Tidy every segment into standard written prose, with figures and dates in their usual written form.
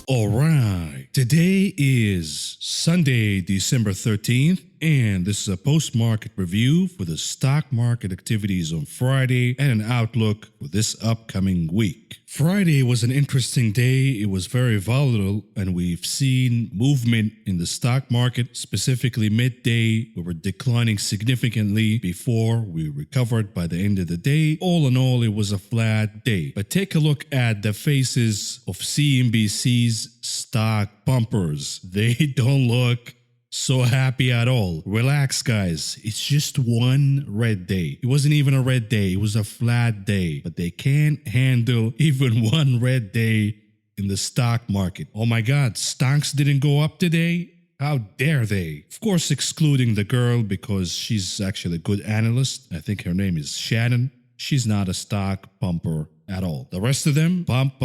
All right, today is Sunday, December 13th, and this is a post-market review for the stock market activities on Friday and an outlook for this upcoming week. Friday was an interesting day. It was very volatile, and we've seen movement in the stock market, specifically midday. We were declining significantly before we recovered by the end of the day. All in all, it was a flat day. But take a look at the faces of CNBC's stock bumpers. They don't look so happy at all. Relax, guys. It's just one red day. It wasn't even a red day. It was a flat day. But they can't handle even one red day in the stock market. Oh my God, stocks didn't go up today? How dare they? Of course, excluding the girl because she's actually a good analyst. I think her name is Shannon. She's not a stock bumper at all. The rest of them pump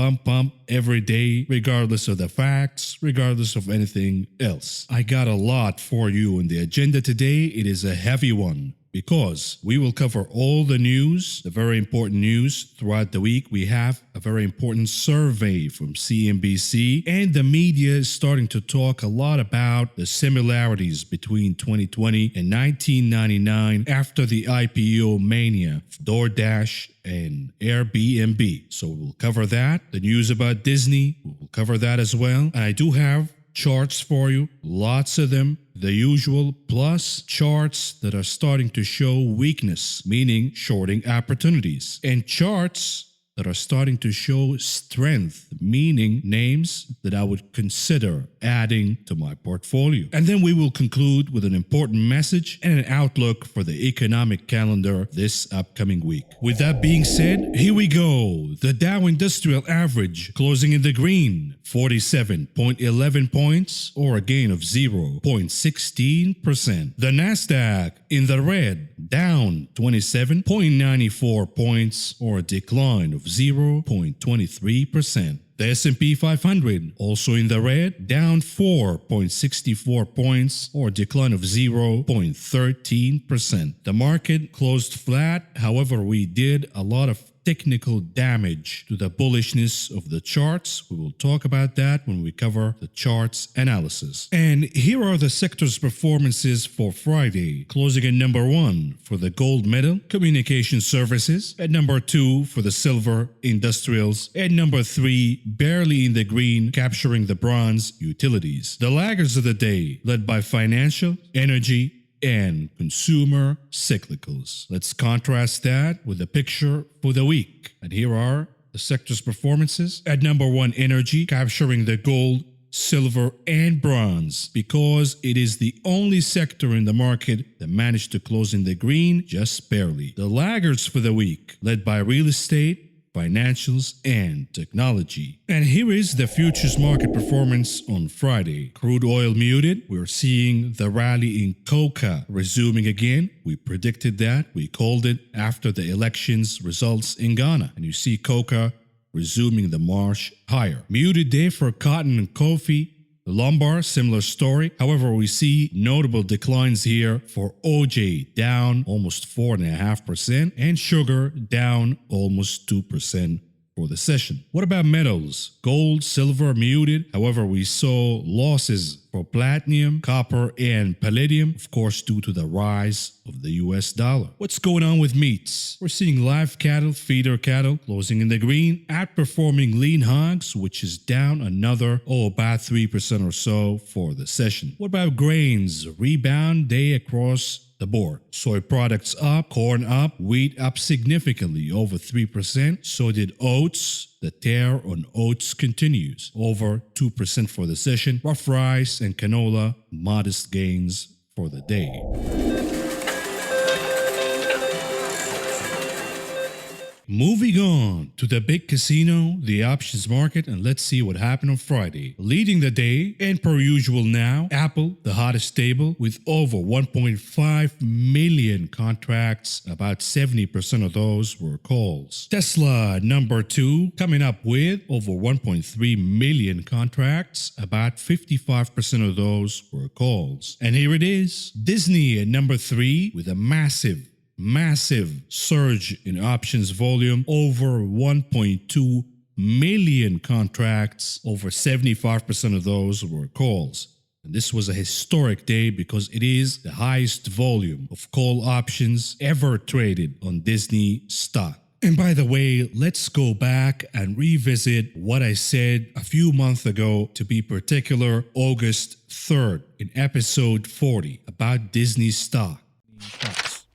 every day, regardless of the facts, regardless of anything else. I got a lot for you in the agenda today. It is a heavy one because we will cover all the news, the very important news throughout the week. We have a very important survey from CNBC, and the media is starting to talk a lot about the similarities between 2020 and 1999 after the IPO mania of DoorDash and Airbnb. So we'll cover that. The news about Disney, we'll cover that as well. And I do have charts for you, lots of them, the usual, plus charts that are starting to show weakness, meaning shorting opportunities, and charts that are starting to show strength, meaning names that I would consider adding to my portfolio. And then we will conclude with an important message and an outlook for the economic calendar this upcoming week. With that being said, here we go. The Dow Industrial Average closing in the green, 47.11 points, or a gain of 0.16%. The Nasdaq in the red, down 27.94 points, or a decline of 0.23%. The S&P 500, also in the red, down 4.64 points, or a decline of 0.13%. The market closed flat. However, we did a lot of technical damage to the bullishness of the charts. We will talk about that when we cover the charts analysis. And here are the sector's performances for Friday. Closing at number 1 for the gold medal, communication services. At number 2 for the silver, industrials. At number 3, barely in the green, capturing the bronze, utilities. The laggards of the day, led by financial, energy, and consumer cyclicals. Let's contrast that with the picture for the week. And here are the sector's performances. At number 1, energy, capturing the gold, silver, and bronze because it is the only sector in the market that managed to close in the green just barely. The laggards for the week, led by real estate, financials, and technology. And here is the futures market performance on Friday. Crude oil muted. We're seeing the rally in coca resuming again. We predicted that. We called it after the elections results in Ghana. And you see coca resuming the march higher. Muted day for cotton and coffee. The lumbar, similar story. However, we see notable declines here for OJ, down almost 4.5%, and sugar down almost 2% for the session. What about metals? Gold, silver muted. However, we saw losses for platinum, copper, and palladium, of course, due to the rise of the US dollar. What's going on with meats? We're seeing live cattle, feeder cattle closing in the green, outperforming lean hogs, which is down another, about 3% or so for the session. What about grains? Rebound day across the board. Soy products up, corn up, wheat up significantly, over 3%. So did oats. The tear on oats continues, over 2% for the session. Rough rice and canola, modest gains for the day. Moving on to the big casino, the options market, and let's see what happened on Friday. Leading the day, and per usual now, Apple, the hottest stable, with over 1.5 million contracts. About 70% of those were calls. Tesla, number 2, coming up with over 1.3 million contracts. About 55% of those were calls. And here it is, Disney at number 3 with a massive surge in options volume, over 1.2 million contracts. Over 75% of those were calls. And this was a historic day because it is the highest volume of call options ever traded on Disney stock. And by the way, let's go back and revisit what I said a few months ago, to be particular, August 3rd in episode 40 about Disney stock.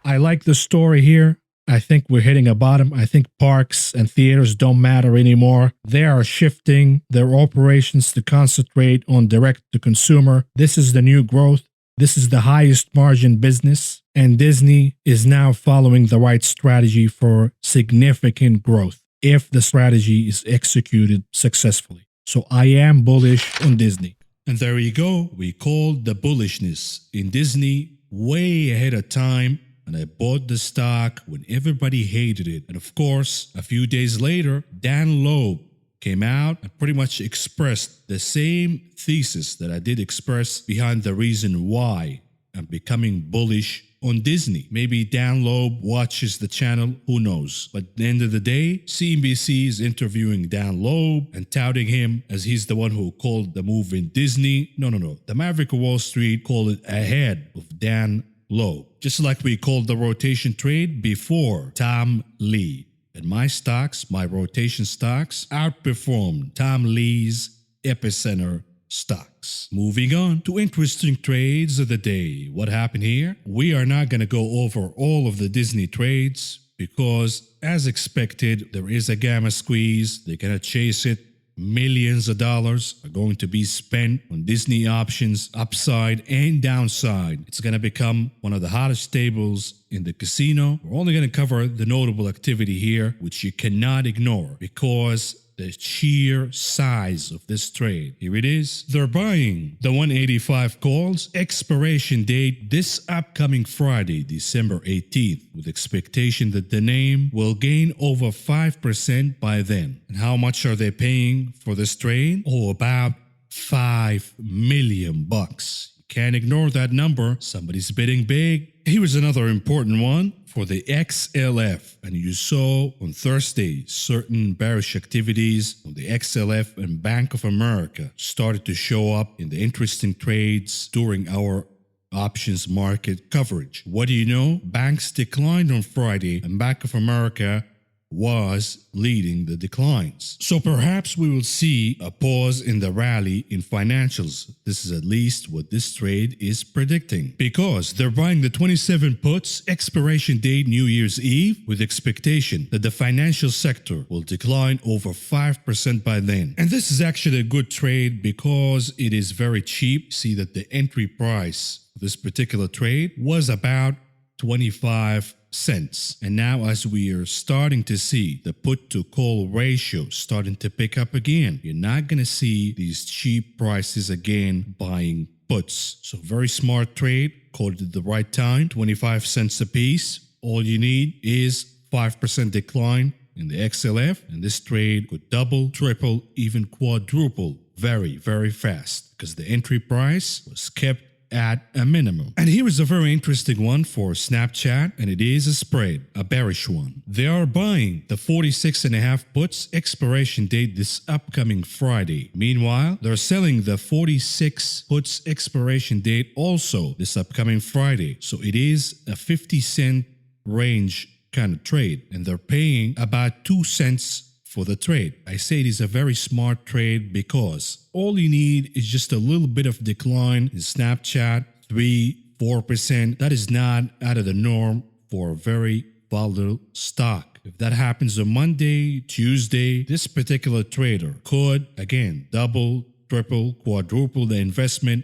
I like the story here. I think we're hitting a bottom. I think parks and theaters don't matter anymore. They are shifting their operations to concentrate on direct to consumer. This is the new growth. This is the highest margin business, and Disney is now following the right strategy for significant growth if the strategy is executed successfully. So I am bullish on Disney. And there you go. We called the bullishness in Disney way ahead of time, and I bought the stock when everybody hated it. And of course, a few days later, Dan Loeb came out and pretty much expressed the same thesis that I did express behind the reason why I'm becoming bullish on Disney. Maybe Dan Loeb watches the channel, who knows? But at the end of the day, CNBC is interviewing Dan Loeb and touting him as he's the one who called the move in Disney. No. The Maverick of Wall Street called it ahead of Dan Loeb. Just like we called the rotation trade before Tom Lee. And my stocks, my rotation stocks, outperformed Tom Lee's epicenter stocks. Moving on to interesting trades of the day. What happened here? We are not going to go over all of the Disney trades because, as expected, there is a gamma squeeze. They're going to chase it. Millions of dollars are going to be spent on Disney options, upside and downside. It's going to become one of the hottest tables in the casino. We're only going to cover the notable activity here, which you cannot ignore because the sheer size of this trade. Here it is. They're buying the 185 calls, expiration date this upcoming Friday, December 18th, with expectation that the name will gain over 5% by then. And how much are they paying for this trade? Oh, about $5 million. You can't ignore that number. Somebody's bidding big. Here was another important one for the XLF. And you saw on Thursday certain bearish activities on the XLF, and Bank of America started to show up in the interesting trades during our options market coverage. What do you know? Banks declined on Friday, and Bank of America was leading the declines. So perhaps we will see a pause in the rally in financials. This is at least what this trade is predicting, because they're buying the 27 puts, expiration date New Year's Eve, with expectation that the financial sector will decline over 5% by then. And this is actually a good trade because it is very cheap. See that the entry price of this particular trade was about 25 cents. And now, as we are starting to see the put to call ratio starting to pick up again, you're not going to see these cheap prices again buying puts. So very smart trade, called it at the right time, 25 cents a piece. All you need is 5% decline in the XLF, and this trade could double, triple, even quadruple very, very fast because the entry price was kept at a minimum. And here is a very interesting one for Snapchat, and it is a spread, a bearish one. They are buying the 46.5 puts, expiration date this upcoming Friday. Meanwhile, they're selling the 46 puts, expiration date also this upcoming Friday. So it is a 50-cent range kind of trade, and they're paying about 2 cents for the trade. I say it is a very smart trade because all you need is just a little bit of decline in Snapchat, 3-4%. That is not out of the norm for a very volatile stock. If that happens on Monday, Tuesday, this particular trader could, again, double, triple, quadruple the investment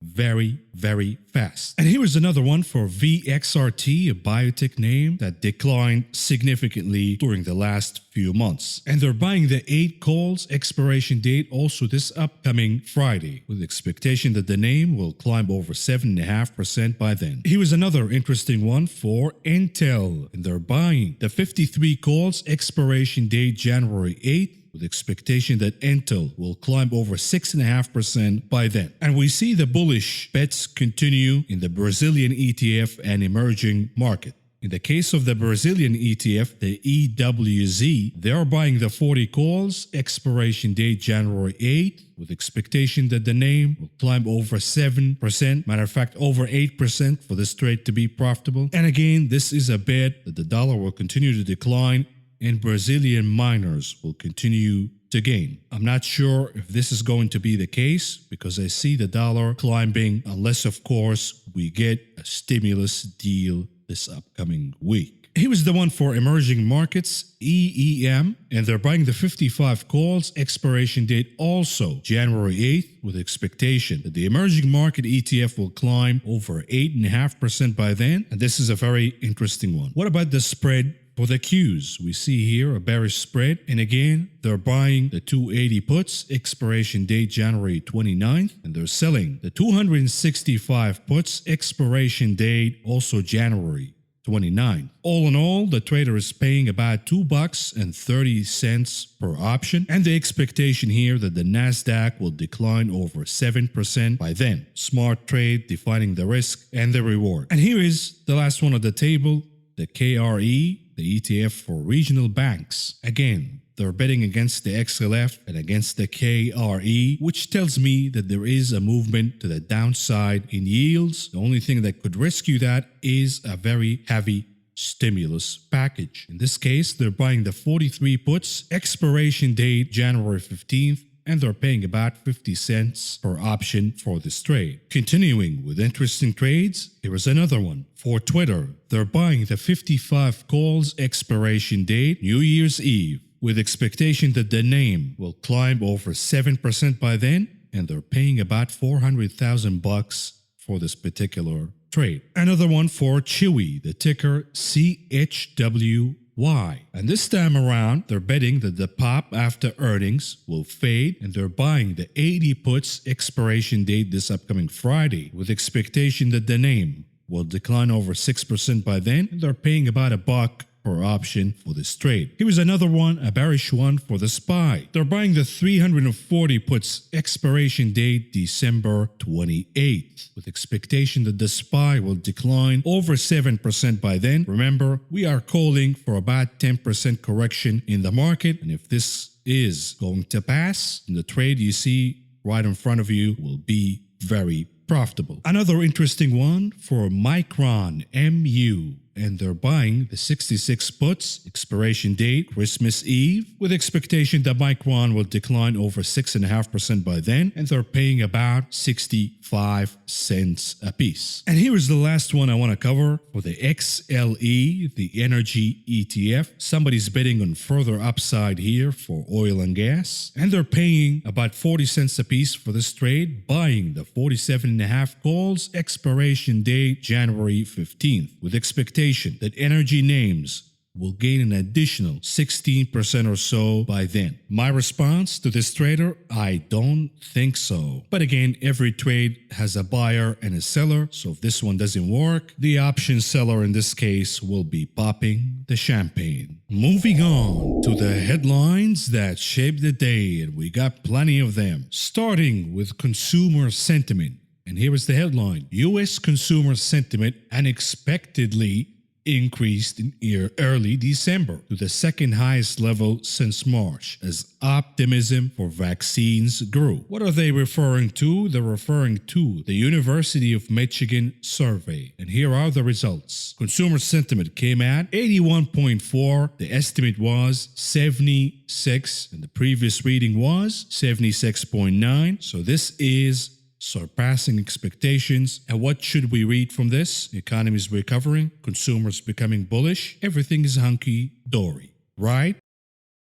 very, very fast. And here is another one for VXRT, a biotech name that declined significantly during the last few months. And they're buying the 8 calls, expiration date also this upcoming Friday, with expectation that the name will climb over 7.5% by then. Here is another interesting one for Intel, and they're buying the 53 calls, expiration date January 8th, with expectation that Intel will climb over 6.5% by then. And we see the bullish bets continue in the Brazilian ETF and emerging market. In the case of the Brazilian ETF, the EWZ, they are buying the 40 calls, expiration date January 8th, with expectation that the name will climb over 7%, matter of fact, over 8% for this trade to be profitable. And again, this is a bet that the dollar will continue to decline and Brazilian miners will continue to gain. I'm not sure if this is going to be the case because I see the dollar climbing unless, of course, we get a stimulus deal this upcoming week. Here is the one for emerging markets, EEM, and they're buying the 55 calls, expiration date also January 8th, with expectation that the emerging market ETF will climb over 8.5% by then, and this is a very interesting one. What about the spread for the Qs? We see here a bearish spread, and again, they're buying the 280 puts, expiration date January 29th, and they're selling the 265 puts, expiration date also January 29th. All in all, the trader is paying about $2.30 per option, and the expectation here that the Nasdaq will decline over 7% by then. Smart trade, defining the risk and the reward. And here is the last one on the table, the KRE, the ETF for regional banks. Again, they're betting against the XLF and against the KRE, which tells me that there is a movement to the downside in yields. The only thing that could rescue that is a very heavy stimulus package. In this case, they're buying the 43 puts, expiration date January 15th, and they're paying about 50 cents per option for this trade. Continuing with interesting trades, here is another one. For Twitter, they're buying the 55 calls, expiration date New Year's Eve, with expectation that the name will climb over 7% by then, and they're paying about $400,000 for this particular trade. Another one for Chewy, the ticker CHW. Why? And this time around, they're betting that the pop after earnings will fade, and they're buying the 80 puts, expiration date this upcoming Friday, with expectation that the name will decline over 6% by then, and they're paying about $1 per option for this trade. Here is another one, a bearish one for the SPY. They're buying the 340 puts, expiration date December 28th, with expectation that the SPY will decline over 7% by then. Remember, we are calling for about 10% correction in the market, and if this is going to pass, then the trade you see right in front of you will be very profitable. Another interesting one for Micron MU, and they're buying the 66 puts, expiration date Christmas Eve, with expectation that Micron will decline over 6.5% by then, and they're paying about 65 cents a piece. And here is the last one I want to cover for the XLE, the energy ETF. Somebody's betting on further upside here for oil and gas, and they're paying about 40 cents a piece for this trade, buying the 47.5 calls, expiration date January 15th, with expectation that energy names will gain an additional 16% or so by then. My response to this trader, I don't think so. But again, every trade has a buyer and a seller, so if this one doesn't work, the option seller in this case will be popping the champagne. Moving on to the headlines that shape the day, and we got plenty of them. Starting with consumer sentiment. And here is the headline. U.S. consumer sentiment unexpectedly increased in early December to the second highest level since March as optimism for vaccines grew. What are they referring to? They're referring to the University of Michigan survey. And here are the results. Consumer sentiment came at 81.4. The estimate was 76, and the previous reading was 76.9. So this is surpassing expectations. And what should we read from this? The economy is recovering, consumers becoming bullish, everything is hunky-dory. Right?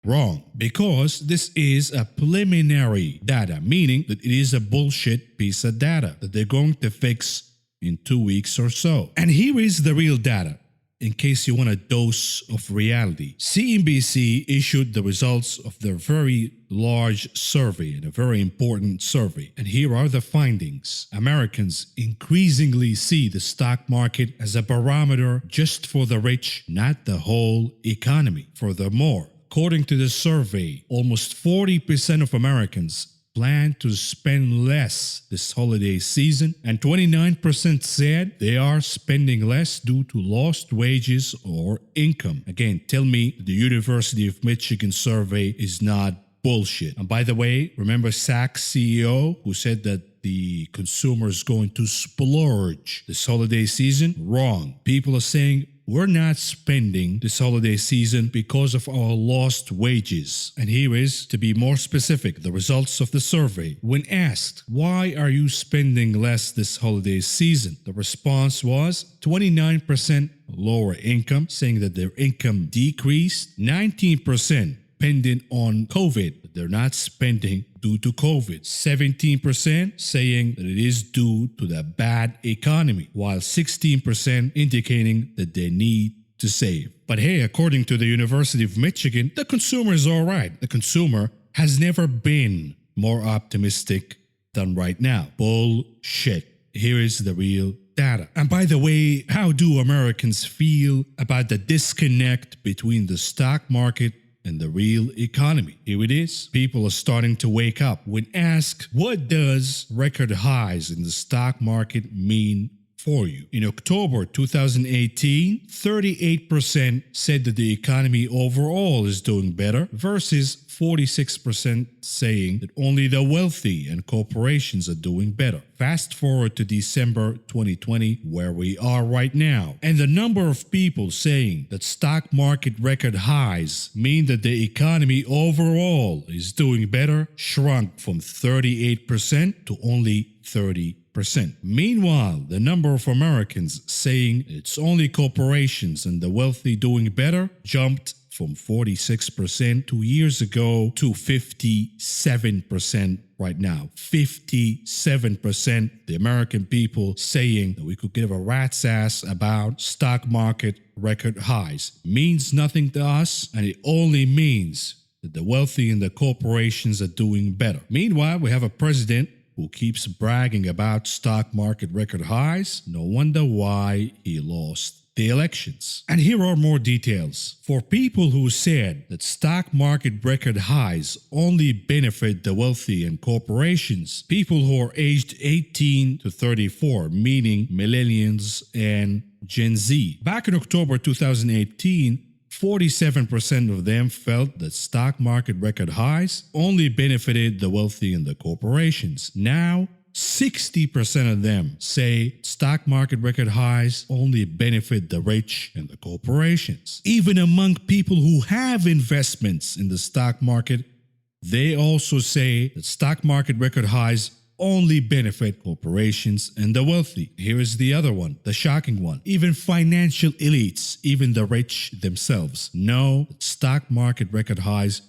Wrong. Because this is a preliminary data, meaning that it is a bullshit piece of data that they're going to fix in 2 weeks or so. And here is the real data. In case you want a dose of reality, CNBC issued the results of their very large survey, and a very important survey. And here are the findings. Americans increasingly see the stock market as a barometer just for the rich, not the whole economy. Furthermore, according to the survey, almost 40% of Americans plan to spend less this holiday season, and 29% said they are spending less due to lost wages or income. Again, tell me the University of Michigan survey is not bullshit. And by the way, remember Saks CEO who said that the consumer is going to splurge this holiday season? Wrong. People are saying we're not spending this holiday season because of our lost wages. And here is, to be more specific, the results of the survey. When asked, why are you spending less this holiday season? The response was 29% lower income, saying that their income decreased, 19% dependent on COVID, that they're not spending due to COVID, 17% saying that it is due to the bad economy, while 16% indicating that they need to save. But hey, according to the University of Michigan, the consumer is all right. The consumer has never been more optimistic than right now. Bullshit. Here is the real data. And by the way, how do Americans feel about the disconnect between the stock market and the real economy? Here it is. People are starting to wake up. When asked, what does record highs in the stock market mean for you? In October 2018, 38% said that the economy overall is doing better versus 46% saying that only the wealthy and corporations are doing better. Fast forward to December 2020, where we are right now, and the number of people saying that stock market record highs mean that the economy overall is doing better shrunk from 38% to only 30%. Meanwhile, the number of Americans saying it's only corporations and the wealthy doing better jumped from 46% 2 years ago to 57% right now. 57% the American people saying that we could give a rat's ass about stock market record highs. Means nothing to us, and it only means that the wealthy and the corporations are doing better. Meanwhile, we have a president who keeps bragging about stock market record highs. No wonder why he lost the elections. And here are more details. For people who said that stock market record highs only benefit the wealthy and corporations, people who are aged 18 to 34, meaning millennials and Gen Z. Back in October 2018, 47% of them felt that stock market record highs only benefited the wealthy and the corporations. Now, 60% of them say stock market record highs only benefit the rich and the corporations. Even among people who have investments in the stock market, they also say that stock market record highs only benefit corporations and the wealthy. Here is the other one, the shocking one. Even financial elites, even the rich themselves, know that stock market record highs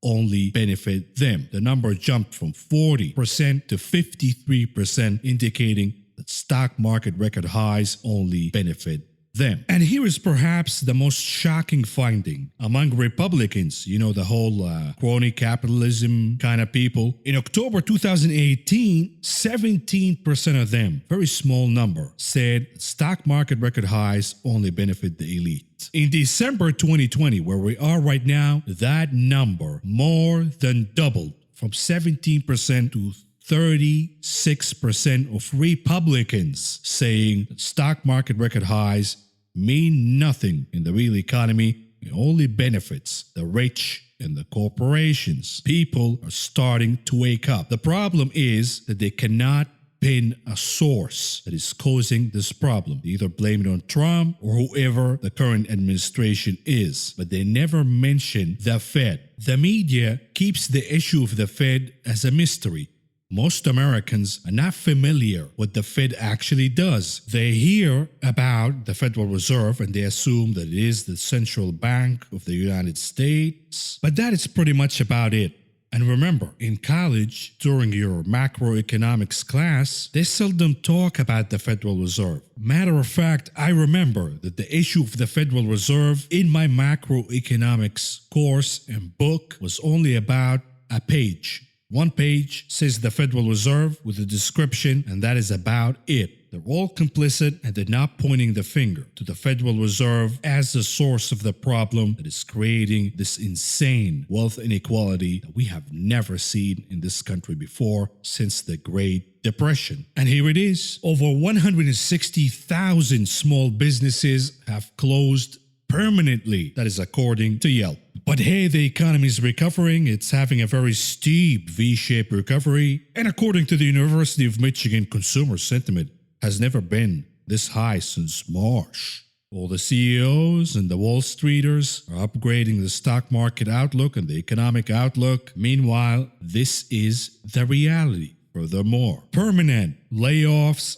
only benefit them. The number jumped from 40% to 53%, indicating that stock market record highs only benefit them. And here is perhaps the most shocking finding among Republicans, the whole crony capitalism kind of people. In October 2018, 17% of them, very small number, said stock market record highs only benefit the elite. In December 2020, where we are right now, that number more than doubled from 17% to 36% of Republicans saying that stock market record highs mean nothing in the real economy. It only benefits the rich and the corporations. People are starting to wake up. The problem is that they cannot pin a source that is causing this problem. They either blame it on Trump or whoever the current administration is, but they never mention the Fed. The media keeps the issue of the Fed as a mystery. Most Americans are not familiar what the Fed actually does. They hear about the Federal Reserve and they assume that it is the central bank of the United States, but that is pretty much about it. And remember, in college, during your macroeconomics class, they seldom talk about the Federal Reserve. Matter of fact, I remember that the issue of the Federal Reserve in my macroeconomics course and book was only about a page. One page says the Federal Reserve with a description, and that is about it. They're all complicit, and they're not pointing the finger to the Federal Reserve as the source of the problem that is creating this insane wealth inequality that we have never seen in this country before since the Great Depression. And here it is. Over 160,000 small businesses have closed permanently. That is according to Yelp. But hey, the economy is recovering. It's having a very steep V-shaped recovery. And according to the University of Michigan, consumer sentiment has never been this high since March. All the CEOs and the Wall Streeters are upgrading the stock market outlook and the economic outlook. Meanwhile, this is the reality. Furthermore, permanent layoffs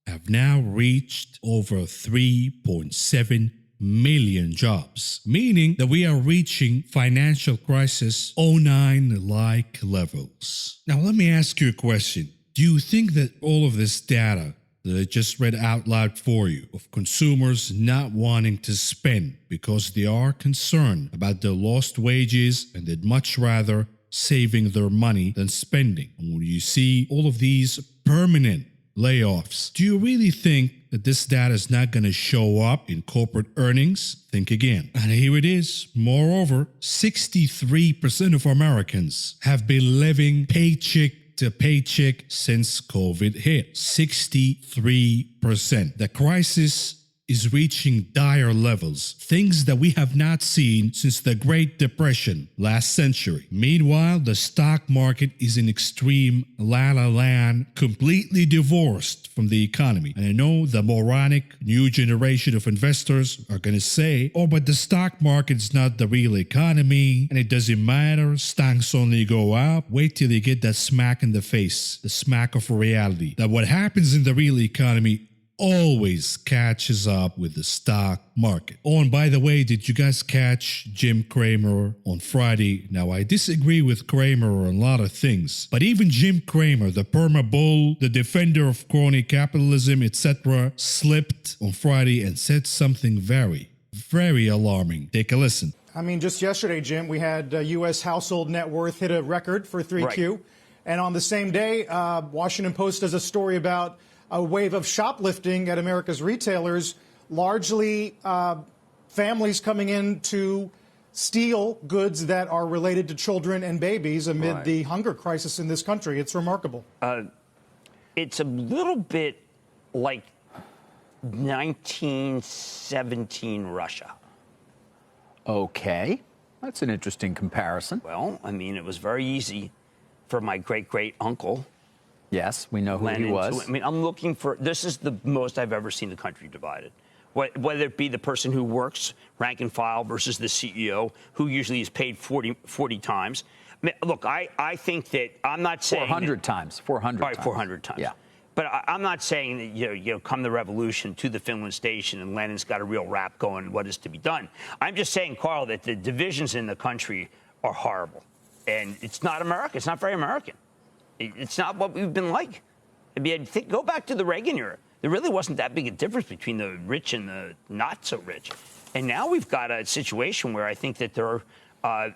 have now reached over 3.7 million jobs, meaning that we are reaching financial crisis 09-like levels. Now, let me ask you a question. Do you think that all of this data that I just read out loud for you of consumers not wanting to spend because they are concerned about their lost wages and they'd much rather saving their money than spending? And when you see all of these permanent layoffs, do you really think that this data is not going to show up in corporate earnings? Think again. And here it is. Moreover, 63% of Americans have been living paycheck to paycheck since COVID hit. 63%. The crisis is reaching dire levels, things that we have not seen since the Great Depression last century. Meanwhile, the stock market is in extreme la-la land, completely divorced from the economy. And I know the moronic new generation of investors are going to say, oh, but the stock market is not the real economy, and it doesn't matter, stocks only go up. Wait till you get that smack in the face, the smack of reality, that what happens in the real economy always catches up with the stock market. Oh, and by the way, did you guys catch Jim Cramer on Friday? Now, I disagree with Cramer on a lot of things, but even Jim Cramer, the perma bull, the defender of crony capitalism, etc., slipped on Friday and said something very, very alarming. Take a listen. I mean, just yesterday, Jim, we had U.S. household net worth hit a record for 3Q. Right. And on the same day, Washington Post does a story about a wave of shoplifting at America's retailers, largely families coming in to steal goods that are related to children and babies amid the hunger crisis in this country. It's remarkable. It's a little bit like 1917 Russia. Okay. That's an interesting comparison. Well, I mean, it was very easy for my great-great-uncle. Yes, we know who he was. I mean, I'm looking for, this is the most I've ever seen the country divided. Whether it be the person who works, rank and file, versus the CEO, who usually is paid 40 times. I mean, look, I think that, I'm not saying 400 times. 400 times. 400 times. Yeah. But I'm not saying that, come the revolution to the Finland station and Lenin's got a real rap going, what is to be done. I'm just saying, Carl, that the divisions in the country are horrible. And it's not America. It's not very American. It's not what we've been like. I mean, go back to the Reagan era. There really wasn't that big a difference between the rich and the not so rich. And now we've got a situation where I think that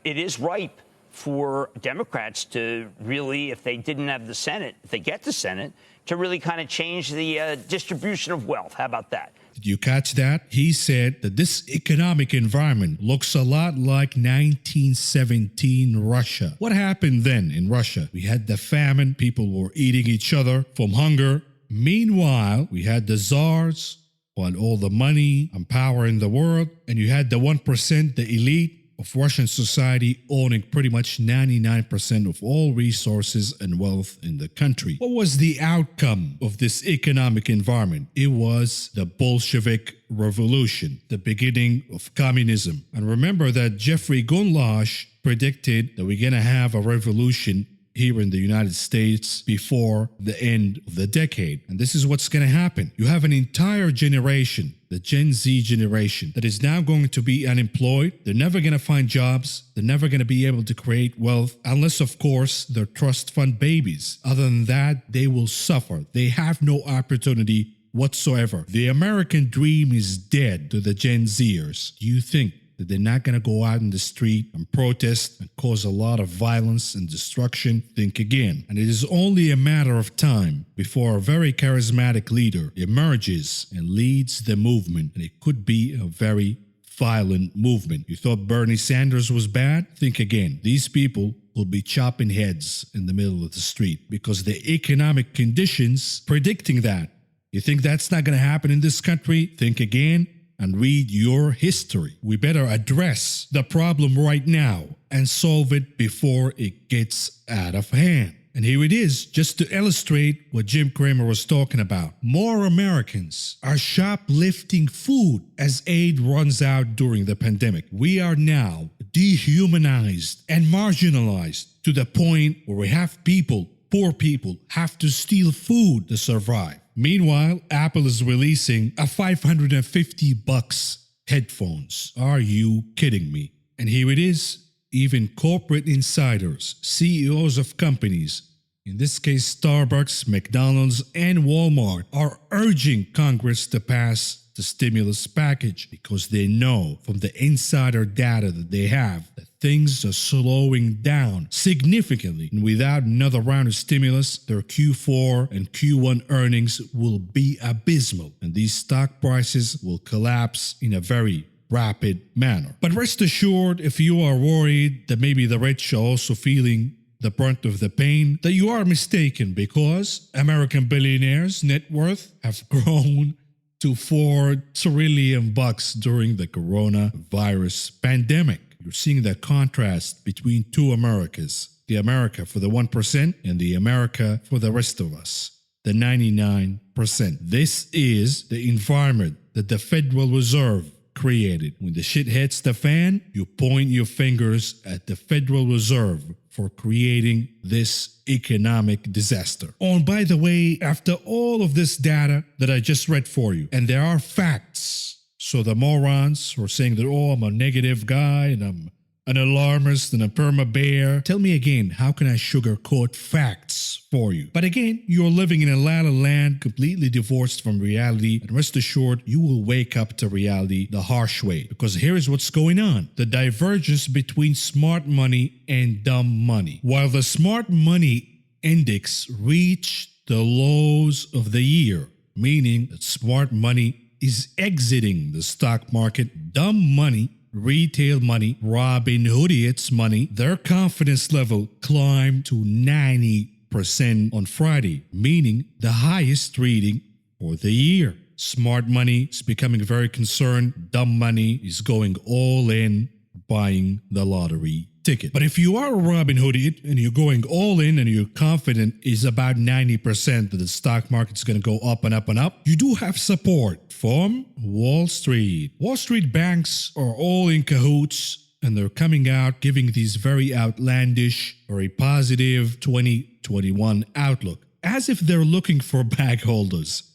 it is ripe for Democrats to really, if they didn't have the Senate, if they get the Senate, to really kind of change the distribution of wealth. How about that? Did you catch that? He said that this economic environment looks a lot like 1917 Russia. What happened then in Russia? We had the famine. People were eating each other from hunger. Meanwhile, we had the czars who had all the money and power in the world. And you had the 1%, the elite of Russian society, owning pretty much 99% of all resources and wealth in the country. What was the outcome of this economic environment? It was the Bolshevik Revolution, the beginning of communism. And remember that Jeffrey Gundlach predicted that we're going to have a revolution here in the United States before the end of the decade. And this is what's going to happen. You have an entire generation, the Gen Z generation, that is now going to be unemployed. They're never going to find jobs. They're never going to be able to create wealth unless, of course, they're trust fund babies. Other than that, they will suffer. They have no opportunity whatsoever. The American dream is dead to the Gen Zers. Do you think that they're not going to go out in the street and protest and cause a lot of violence and destruction, think again. And it is only a matter of time before a very charismatic leader emerges and leads the movement. And it could be a very violent movement. You thought Bernie Sanders was bad? Think again. These people will be chopping heads in the middle of the street because the economic conditions predicting that. You think that's not going to happen in this country? Think again and read your history. We better address the problem right now and solve it before it gets out of hand. And here it is, just to illustrate what Jim Cramer was talking about. More Americans are shoplifting food as aid runs out during the pandemic. We are now dehumanized and marginalized to the point where we have people, poor people, have to steal food to survive. Meanwhile, Apple is releasing a $550 headphones. Are you kidding me? And here it is. Even corporate insiders, CEOs of companies, in this case Starbucks, McDonald's, and Walmart, are urging Congress to pass the stimulus package because they know from the insider data that they have that things are slowing down significantly. And without another round of stimulus, their Q4 and Q1 earnings will be abysmal, and these stock prices will collapse in a very rapid manner. But rest assured, if you are worried that maybe the rich are also feeling the brunt of the pain, that you are mistaken, because American billionaires' net worth have grown to $4 trillion during the coronavirus pandemic. You're seeing the contrast between two Americas, the America for the 1% and the America for the rest of us, the 99%. This is the environment that the Federal Reserve created. When the shit hits the fan, you point your fingers at the Federal Reserve for creating this economic disaster. Oh, and by the way, after all of this data that I just read for you, and there are facts, so the morons who are saying that, oh, I'm a negative guy and I'm an alarmist and a perma-bear, tell me again, how can I sugarcoat facts for you? But again, you're living in a la-la land completely divorced from reality, and rest assured, you will wake up to reality the harsh way. Because here is what's going on. The divergence between smart money and dumb money. While the smart money index reached the lows of the year, meaning that smart money is exiting the stock market, dumb money, retail money, Robin Hoodiots money, their confidence level climbed to 90% on Friday, meaning the highest reading for the year. Smart money is becoming very concerned. Dumb money is going all in, buying the lottery ticket. But if you are a Robin Hoodiot and you're going all in and you're confident is about 90% that the stock market's going to go up and up and up, you do have support from Wall Street. Wall Street banks are all in cahoots, and they're coming out giving these very outlandish, very positive 2021 outlook, as if they're looking for bag holders,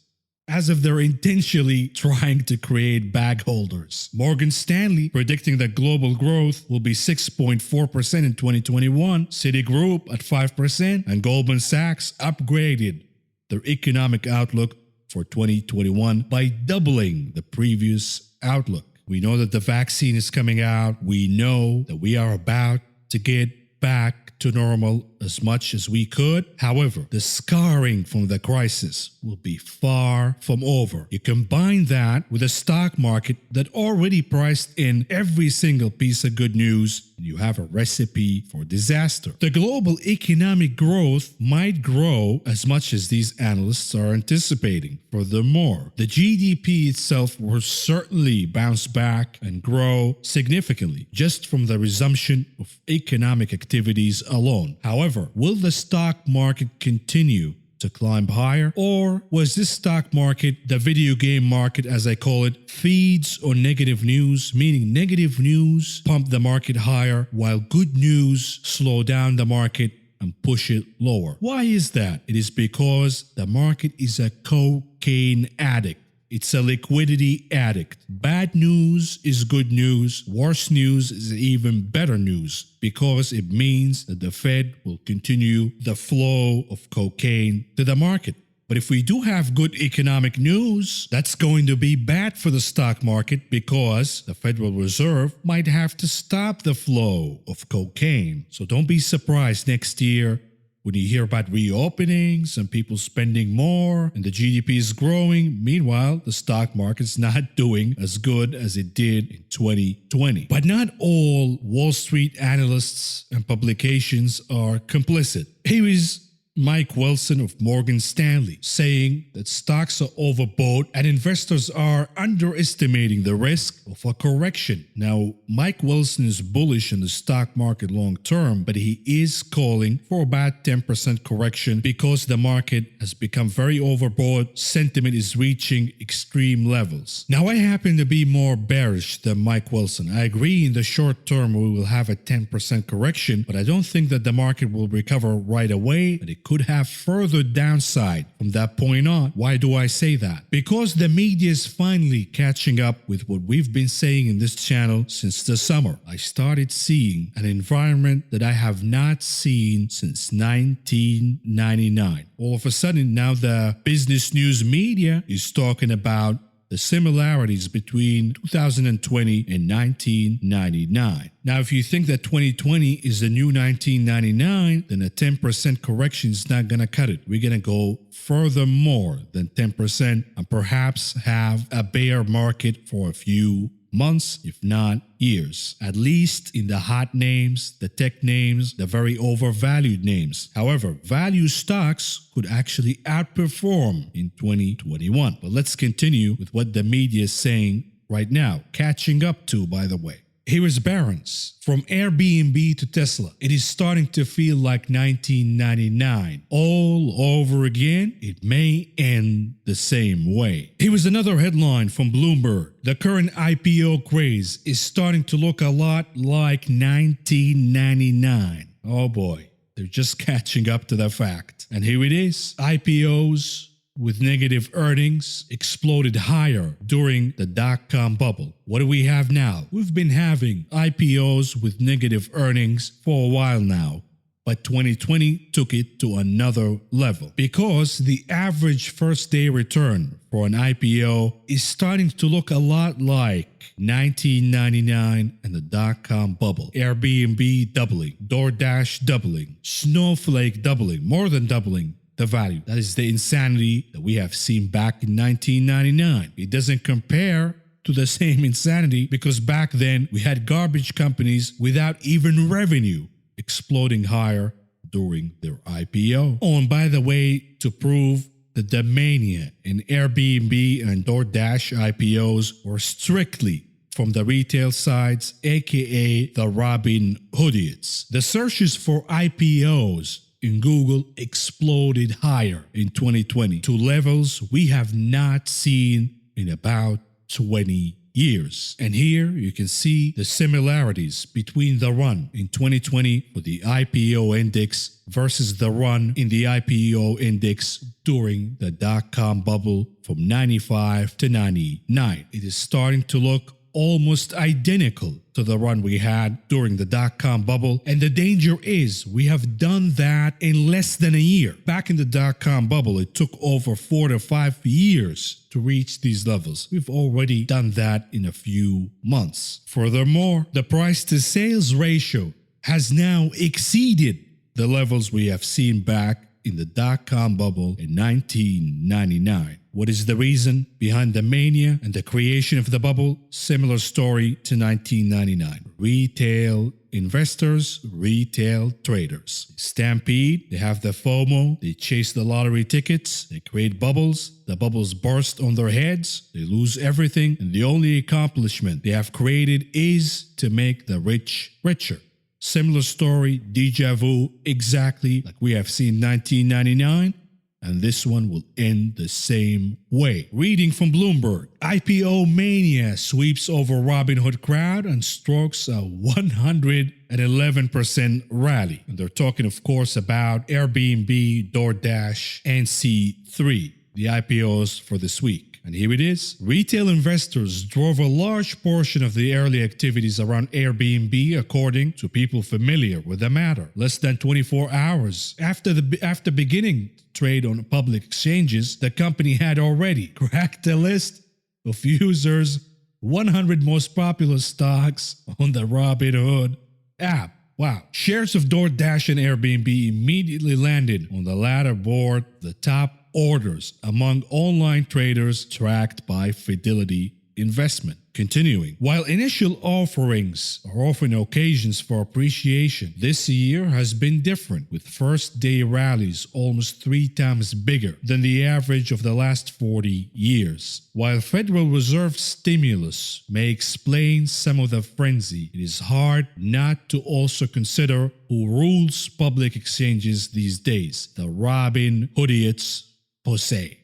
as if they're intentionally trying to create bag holders. Morgan Stanley predicting that global growth will be 6.4% in 2021, Citigroup at 5%, and Goldman Sachs upgraded their economic outlook for 2021 by doubling the previous outlook. We know that the vaccine is coming out. We know that we are about to get back to normal as much as we could. However, the scarring from the crisis will be far from over. You combine that with a stock market that already priced in every single piece of good news, and you have a recipe for disaster. The global economic growth might grow as much as these analysts are anticipating. Furthermore, the GDP itself will certainly bounce back and grow significantly just from the resumption of economic activities alone. However, will the stock market continue to climb higher? Or was this stock market, the video game market as I call it, feeds on negative news, meaning negative news pump the market higher while good news slow down the market and push it lower? Why is that? It is because the market is a cocaine addict. It's a liquidity addict. Bad news is good news. Worse news is even better news because it means that the Fed will continue the flow of cocaine to the market. But if we do have good economic news, that's going to be bad for the stock market because the Federal Reserve might have to stop the flow of cocaine. So don't be surprised next year when you hear about reopenings and people spending more and the GDP is growing. Meanwhile, the stock market's not doing as good as it did in 2020. But not all Wall Street analysts and publications are complicit. Here is Mike Wilson of Morgan Stanley saying that stocks are overbought and investors are underestimating the risk of a correction. Now, Mike Wilson is bullish in the stock market long term, but he is calling for about 10% correction because the market has become very overbought. Sentiment is reaching extreme levels. Now, I happen to be more bearish than Mike Wilson. I agree in the short term we will have a 10% correction, but I don't think that the market will recover right away, but it could have further downside from that point on. Why do I say that? Because the media is finally catching up with what we've been saying in this channel since the summer. I started seeing an environment that I have not seen since 1999. All of a sudden, now the business news media is talking about the similarities between 2020 and 1999. Now, if you think that 2020 is the new 1999, then a 10% correction is not going to cut it. We're going to go further more than 10% and perhaps have a bear market for a few months, if not years, at least in the hot names, the tech names, the very overvalued names. However, value stocks could actually outperform in 2021. But let's continue with what the media is saying right now, catching up to, by the way. Here is Barron's. From Airbnb to Tesla, it is starting to feel like 1999. All over again, it may end the same way. Here is another headline from Bloomberg. The current IPO craze is starting to look a lot like 1999. Oh boy, they're just catching up to the fact. And here it is. IPOs with negative earnings exploded higher during the dot-com bubble. What do we have now? We've been having IPOs with negative earnings for a while now, but 2020 took it to another level because the average first-day return for an IPO is starting to look a lot like 1999 and the dot-com bubble. Airbnb doubling, DoorDash doubling, Snowflake doubling, more than doubling the value. That is the insanity that we have seen back in 1999. It doesn't compare to the same insanity because back then we had garbage companies without even revenue exploding higher during their IPO. Oh, and by the way, to prove that the mania in Airbnb and DoorDash IPOs were strictly from the retail sides, aka the Robin Hoodiots. The searches for IPOs in Google exploded higher in 2020 to levels we have not seen in about 20 years. And here you can see the similarities between the run in 2020 for the IPO index versus the run in the IPO index during the dot-com bubble from 95 to 99. It is starting to look almost identical to the run we had during the dot-com bubble. And the danger is we have done that in less than a year. Back in the dot-com bubble, it took over 4 to 5 years to reach these levels. We've already done that in a few months. Furthermore, the price to sales ratio has now exceeded the levels we have seen back in the dot-com bubble in 1999. What is the reason behind the mania and the creation of the bubble? Similar story to 1999. Retail investors, retail traders. Stampede, they have the FOMO, they chase the lottery tickets, they create bubbles, the bubbles burst on their heads, they lose everything, and the only accomplishment they have created is to make the rich richer. Similar story, deja vu, exactly like we have seen 1999, and this one will end the same way. Reading from Bloomberg, IPO mania sweeps over Robinhood crowd and strokes a 111% rally. And they're talking, of course, about Airbnb, DoorDash, and C3, the IPOs for this week. week. And here it is. Retail investors drove a large portion of the early activities around Airbnb, according to people familiar with the matter. Less than 24 hours after beginning trade on public exchanges, the company had already cracked the list of users' 100 most popular stocks on the Robinhood app. Wow. Shares of DoorDash and Airbnb immediately landed on the latter board, the top orders among online traders tracked by Fidelity Investment. Continuing, while initial offerings are often occasions for appreciation, this year has been different, with first-day rallies almost 3 times bigger than the average of the last 40 years. While Federal Reserve stimulus may explain some of the frenzy, it is hard not to also consider who rules public exchanges these days: the Robin Hoodiots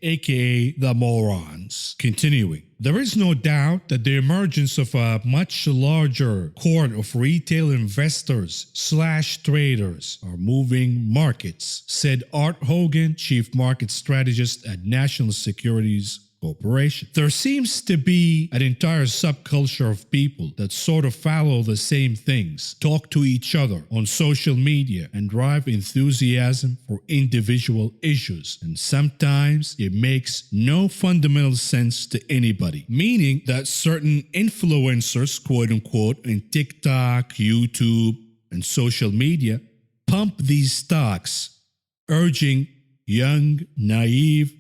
aka the morons. Continuing, there is no doubt that the emergence of a much larger cohort of retail investors / traders are moving markets, said Art Hogan, chief market strategist at National Securities Corporation. There seems to be an entire subculture of people that sort of follow the same things, talk to each other on social media, and drive enthusiasm for individual issues. And sometimes it makes no fundamental sense to anybody, meaning that certain influencers, quote unquote, in TikTok, YouTube, and social media pump these stocks, urging young, naive,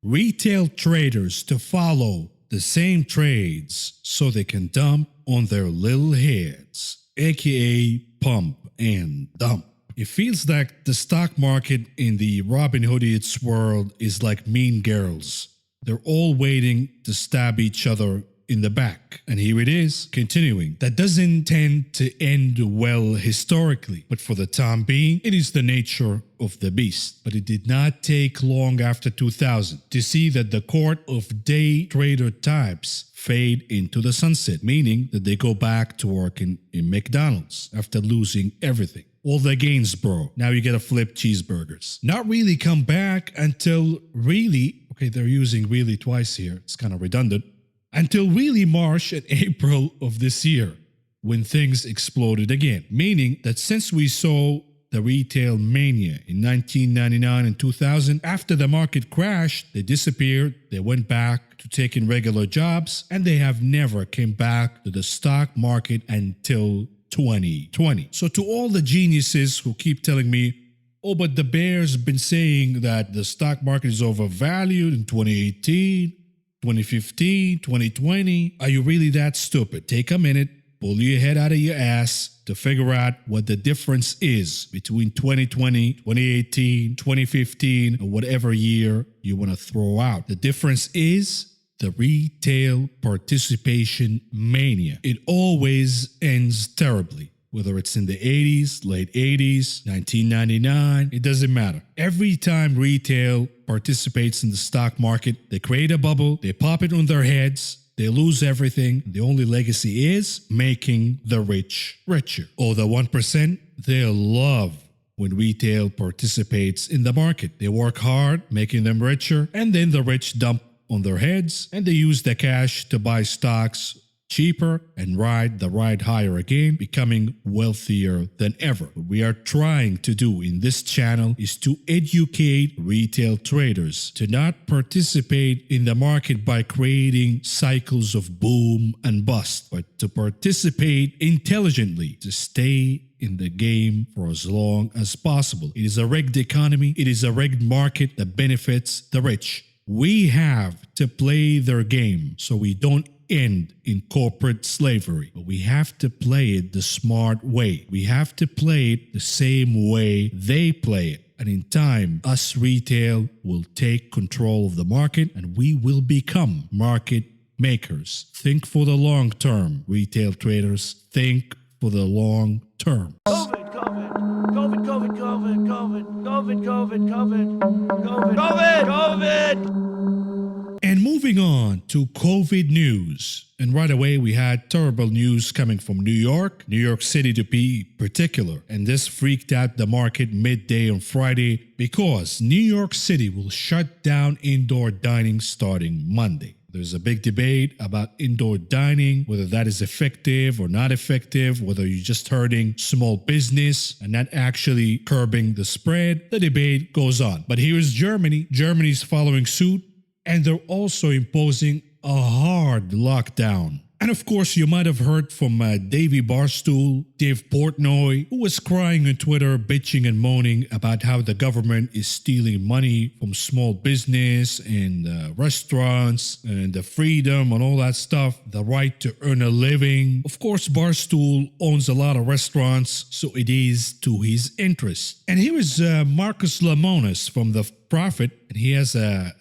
retail traders to follow the same trades so they can dump on their little heads, aka pump and dump. It feels like the stock market in the Robin Hoodiots world is like Mean Girls. They're all waiting to stab each other in the back. And here it is, continuing. That doesn't tend to end well historically, but for the time being, it is the nature of the beast. But it did not take long after 2000 to see that the court of day trader types fade into the sunset, meaning that they go back to working in McDonald's after losing everything. All the gains, bro. Now you gotta flip cheeseburgers. Not really come back until really, okay, they're using really twice here. It's kind of redundant. Until really March and April of this year, when things exploded again. Meaning that since we saw the retail mania in 1999 and 2000, after the market crashed, they disappeared, they went back to taking regular jobs, and they have never came back to the stock market until 2020. So to all the geniuses who keep telling me, oh, but the bear's been saying that the stock market is overvalued in 2018, 2015, 2020. Are you really that stupid? Take a minute, pull your head out of your ass to figure out what the difference is between 2020, 2018, 2015, or whatever year you want to throw out. The difference is the retail participation mania. It always ends terribly. Whether it's in the 80s, late 80s, 1999, it doesn't matter. Every time retail participates in the stock market, they create a bubble, they pop it on their heads, they lose everything. The only legacy is making the rich richer. Or the 1%, they love when retail participates in the market. They work hard, making them richer, and then the rich dump on their heads, and they use the cash to buy stocks cheaper and ride the ride higher again, becoming wealthier than ever. What we are trying to do in this channel is to educate retail traders to not participate in the market by creating cycles of boom and bust, but to participate intelligently, to stay in the game for as long as possible. It is a rigged economy. It is a rigged market that benefits the rich. We have to play their game so we don't end in corporate slavery. But we have to play it the smart way. We have to play it the same way they play it. And in time, us retail will take control of the market and we will become market makers. Think for the long term, retail traders. Think for the long term. COVID, COVID, COVID, COVID, COVID, COVID, COVID, COVID, COVID, COVID, COVID. And moving on to COVID news. And right away, we had terrible news coming from New York City to be particular. And this freaked out the market midday on Friday because New York City will shut down indoor dining starting Monday. There's a big debate about indoor dining, whether that is effective or not effective, whether you're just hurting small business and not actually curbing the spread. The debate goes on. But here's Germany. Germany's following suit, and they're also imposing a hard lockdown. And of course, you might have heard from Davey Barstool, Dave Portnoy, who was crying on Twitter, bitching and moaning about how the government is stealing money from small business and restaurants and the freedom and all that stuff, the right to earn a living. Of course, Barstool owns a lot of restaurants, so it is to his interest. And here is Marcus Lemonis from The Prophet, and he has a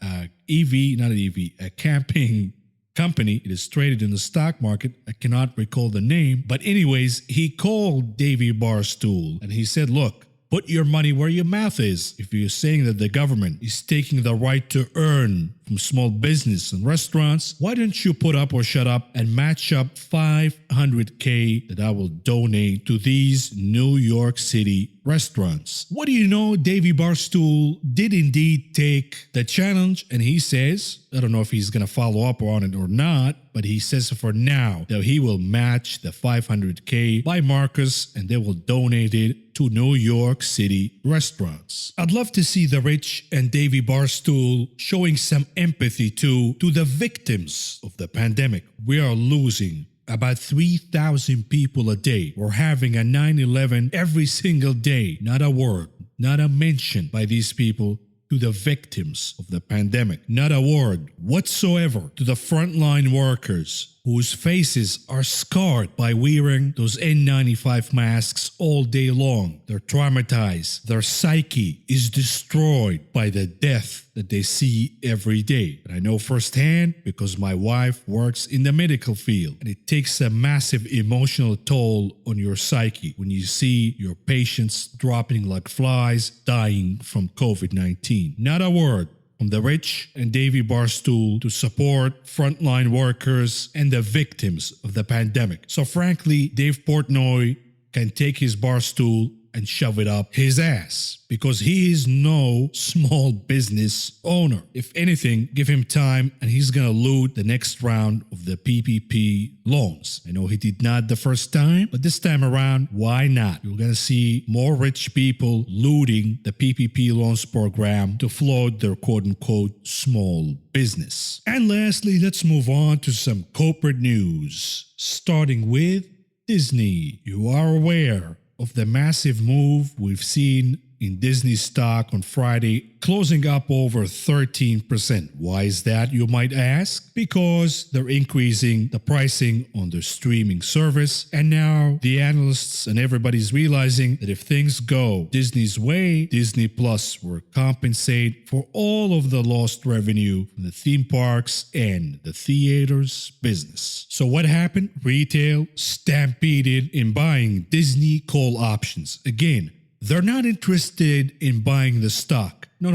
camping company. It is traded in the stock market. I cannot recall the name. But anyways, he called Davey Barstool and he said, look, put your money where your mouth is. If you're saying that the government is taking the right to earn from small business and restaurants, why don't you put up or shut up and match up $500K that I will donate to these New York City restaurants? What do you know? Davey Barstool did indeed take the challenge, and he says, I don't know if he's going to follow up on it or not, but he says for now that he will match the $500K by Marcus and they will donate it to New York City restaurants. I'd love to see the rich and Davey Barstool showing some empathy to the victims of the pandemic. We are losing about 3,000 people a day. We're having a 9/11 every single day. Not a word, not a mention by these people to the victims of the pandemic. Not a word whatsoever to the frontline workers whose faces are scarred by wearing those N95 masks all day long. They're traumatized. Their psyche is destroyed by the death that they see every day. And I know firsthand because my wife works in the medical field, and it takes a massive emotional toll on your psyche when you see your patients dropping like flies, dying from COVID-19. Not a word from the rich and Davey Barstool to support frontline workers and the victims of the pandemic. So frankly, Dave Portnoy can take his Barstool and shove it up his ass because he is no small business owner. If anything, give him time and he's gonna loot the next round of the PPP loans. I know he did not the first time, but this time around, why not? You're gonna see more rich people looting the PPP loans program to float their quote-unquote small business. And lastly, let's move on to some corporate news, starting with Disney. You are aware of the massive move we've seen in Disney stock on Friday, closing up over 13%. Why is that, you might ask? Because they're increasing the pricing on their streaming service, and now the analysts and everybody's realizing that if things go Disney's way, Disney Plus will compensate for all of the lost revenue from the theme parks and the theaters business. So what happened? Retail stampeded in buying Disney call options. Again, they're not interested in buying the stock. No.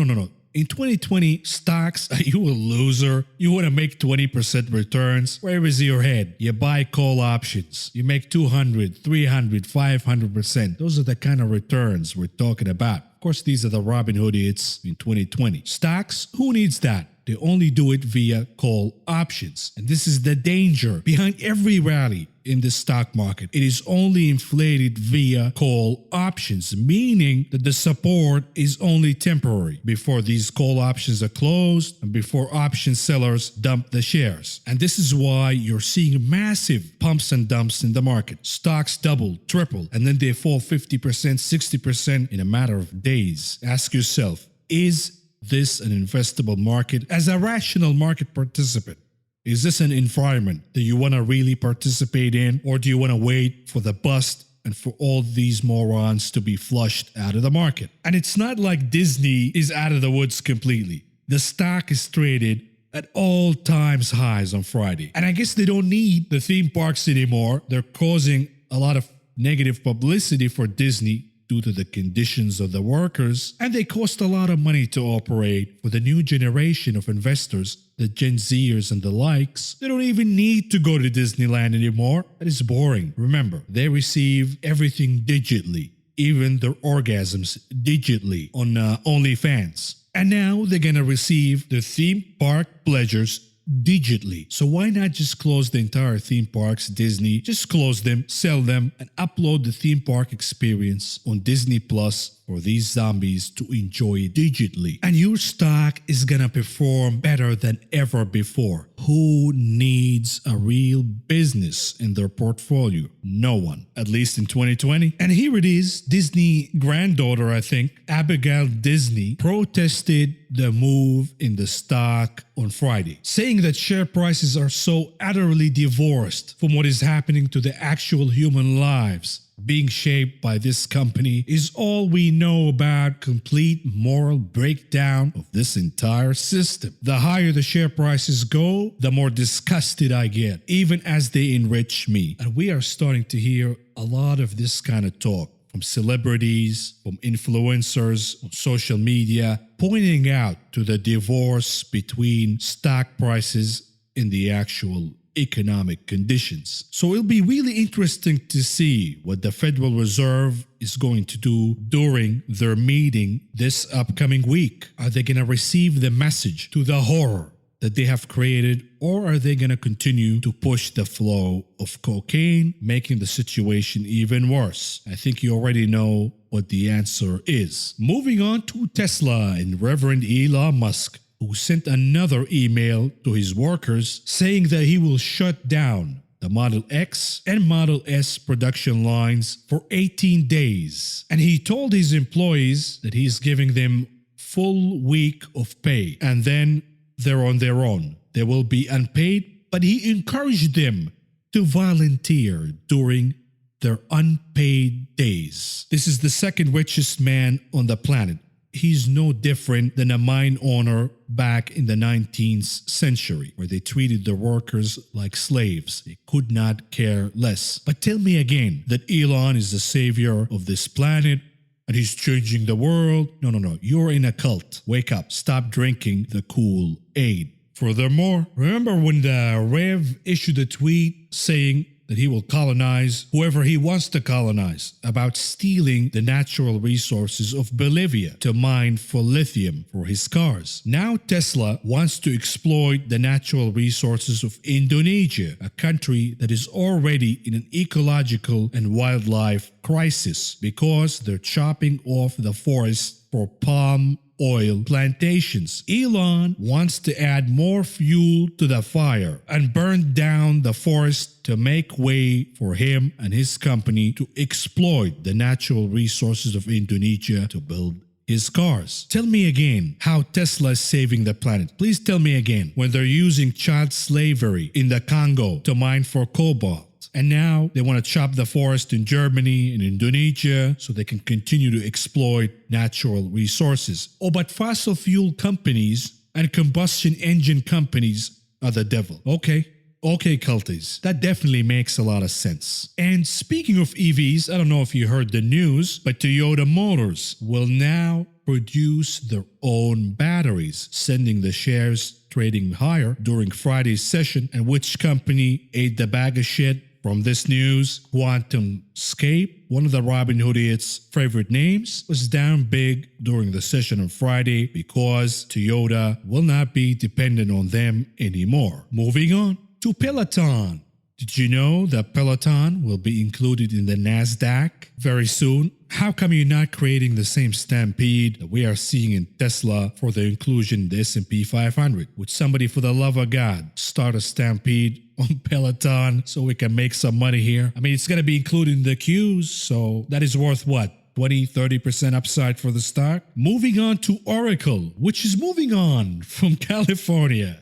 In 2020, stocks, are you a loser? You want to make 20% returns? Where is your head? You buy call options. You make 200, 300, 500%. Those are the kind of returns we're talking about. Of course, these are the Robin Hood hits in 2020. Stocks, who needs that? They only do it via call options. And this is the danger behind every rally in the stock market. It is only inflated via call options, meaning that the support is only temporary before these call options are closed and before option sellers dump the shares. And this is why you're seeing massive pumps and dumps in the market. Stocks double, triple, and then they fall 50%, 60% in a matter of days. Ask yourself, is this an investable market? As a rational market participant, is this an environment that you want to really participate in, or do you want to wait for the bust and for all these morons to be flushed out of the market? And it's not like Disney is out of the woods completely. The stock is traded at all-time highs on Friday. And I guess they don't need the theme parks anymore. They're causing a lot of negative publicity for Disney due to the conditions of the workers, and they cost a lot of money to operate. For the new generation of investors, the Gen Zers and the likes, they don't even need to go to Disneyland anymore. That is boring. Remember, they receive everything digitally, even their orgasms digitally on OnlyFans. And now they're gonna receive the theme park pleasures digitally. So why not just close the entire theme parks, Disney, just close them, sell them, and upload the theme park experience on Disney Plus for these zombies to enjoy digitally. And your stock is gonna perform better than ever before. Who needs a real business in their portfolio? No one, at least in 2020. And here it is, Disney granddaughter, I think, Abigail Disney, protested the move in the stock on Friday, saying that share prices are so utterly divorced from what is happening to the actual human lives being shaped by this company is all we know about complete moral breakdown of this entire system. The higher the share prices go, the more disgusted I get, even as they enrich me. And we are starting to hear a lot of this kind of talk from celebrities, from influencers on social media, pointing out to the divorce between stock prices and the actual economic conditions. So it'll be really interesting to see what the Federal Reserve is going to do during their meeting this upcoming week. Are they going to receive the message to the horror that they have created, or are they going to continue to push the flow of cocaine, making the situation even worse? I think you already know what the answer is. Moving on to Tesla and Reverend Elon Musk, who sent another email to his workers saying that he will shut down the Model X and Model S production lines for 18 days. And he told his employees that he's giving them full week of pay and then they're on their own. They will be unpaid, but he encouraged them to volunteer during their unpaid days. This is the second richest man on the planet. He's no different than a mine owner back in the 19th century, where they treated their workers like slaves. They could not care less. But tell me again that Elon is the savior of this planet and he's changing the world. No. You're in a cult. Wake up. Stop drinking the Kool-Aid. Furthermore, remember when the Rev issued a tweet saying that he will colonize whoever he wants to colonize, about stealing the natural resources of Bolivia to mine for lithium for his cars. Now Tesla wants to exploit the natural resources of Indonesia, a country that is already in an ecological and wildlife crisis because they're chopping off the forest for palm oil plantations. Elon wants to add more fuel to the fire and burn down the forest to make way for him and his company to exploit the natural resources of Indonesia to build his cars. Tell me again how Tesla is saving the planet. Please tell me again when they're using child slavery in the Congo to mine for cobalt. And now they want to chop the forest in Germany and Indonesia so they can continue to exploit natural resources. Oh, but fossil fuel companies and combustion engine companies are the devil. Okay, culties. That definitely makes a lot of sense. And speaking of EVs, I don't know if you heard the news, but Toyota Motors will now produce their own batteries, sending the shares trading higher during Friday's session. And which company ate the bag of shit from this news? QuantumScape, one of the Robinhood idiots' favorite names, was down big during the session on Friday because Toyota will not be dependent on them anymore. Moving on to Peloton. Did you know that Peloton will be included in the NASDAQ very soon? How come you're not creating the same stampede that we are seeing in Tesla for the inclusion in the S&P 500? Would somebody, for the love of God, start a stampede on Peloton so we can make some money here? I mean, it's going to be included in the queues, so that is worth what? 20-30% upside for the stock? Moving on to Oracle, which is moving on from California.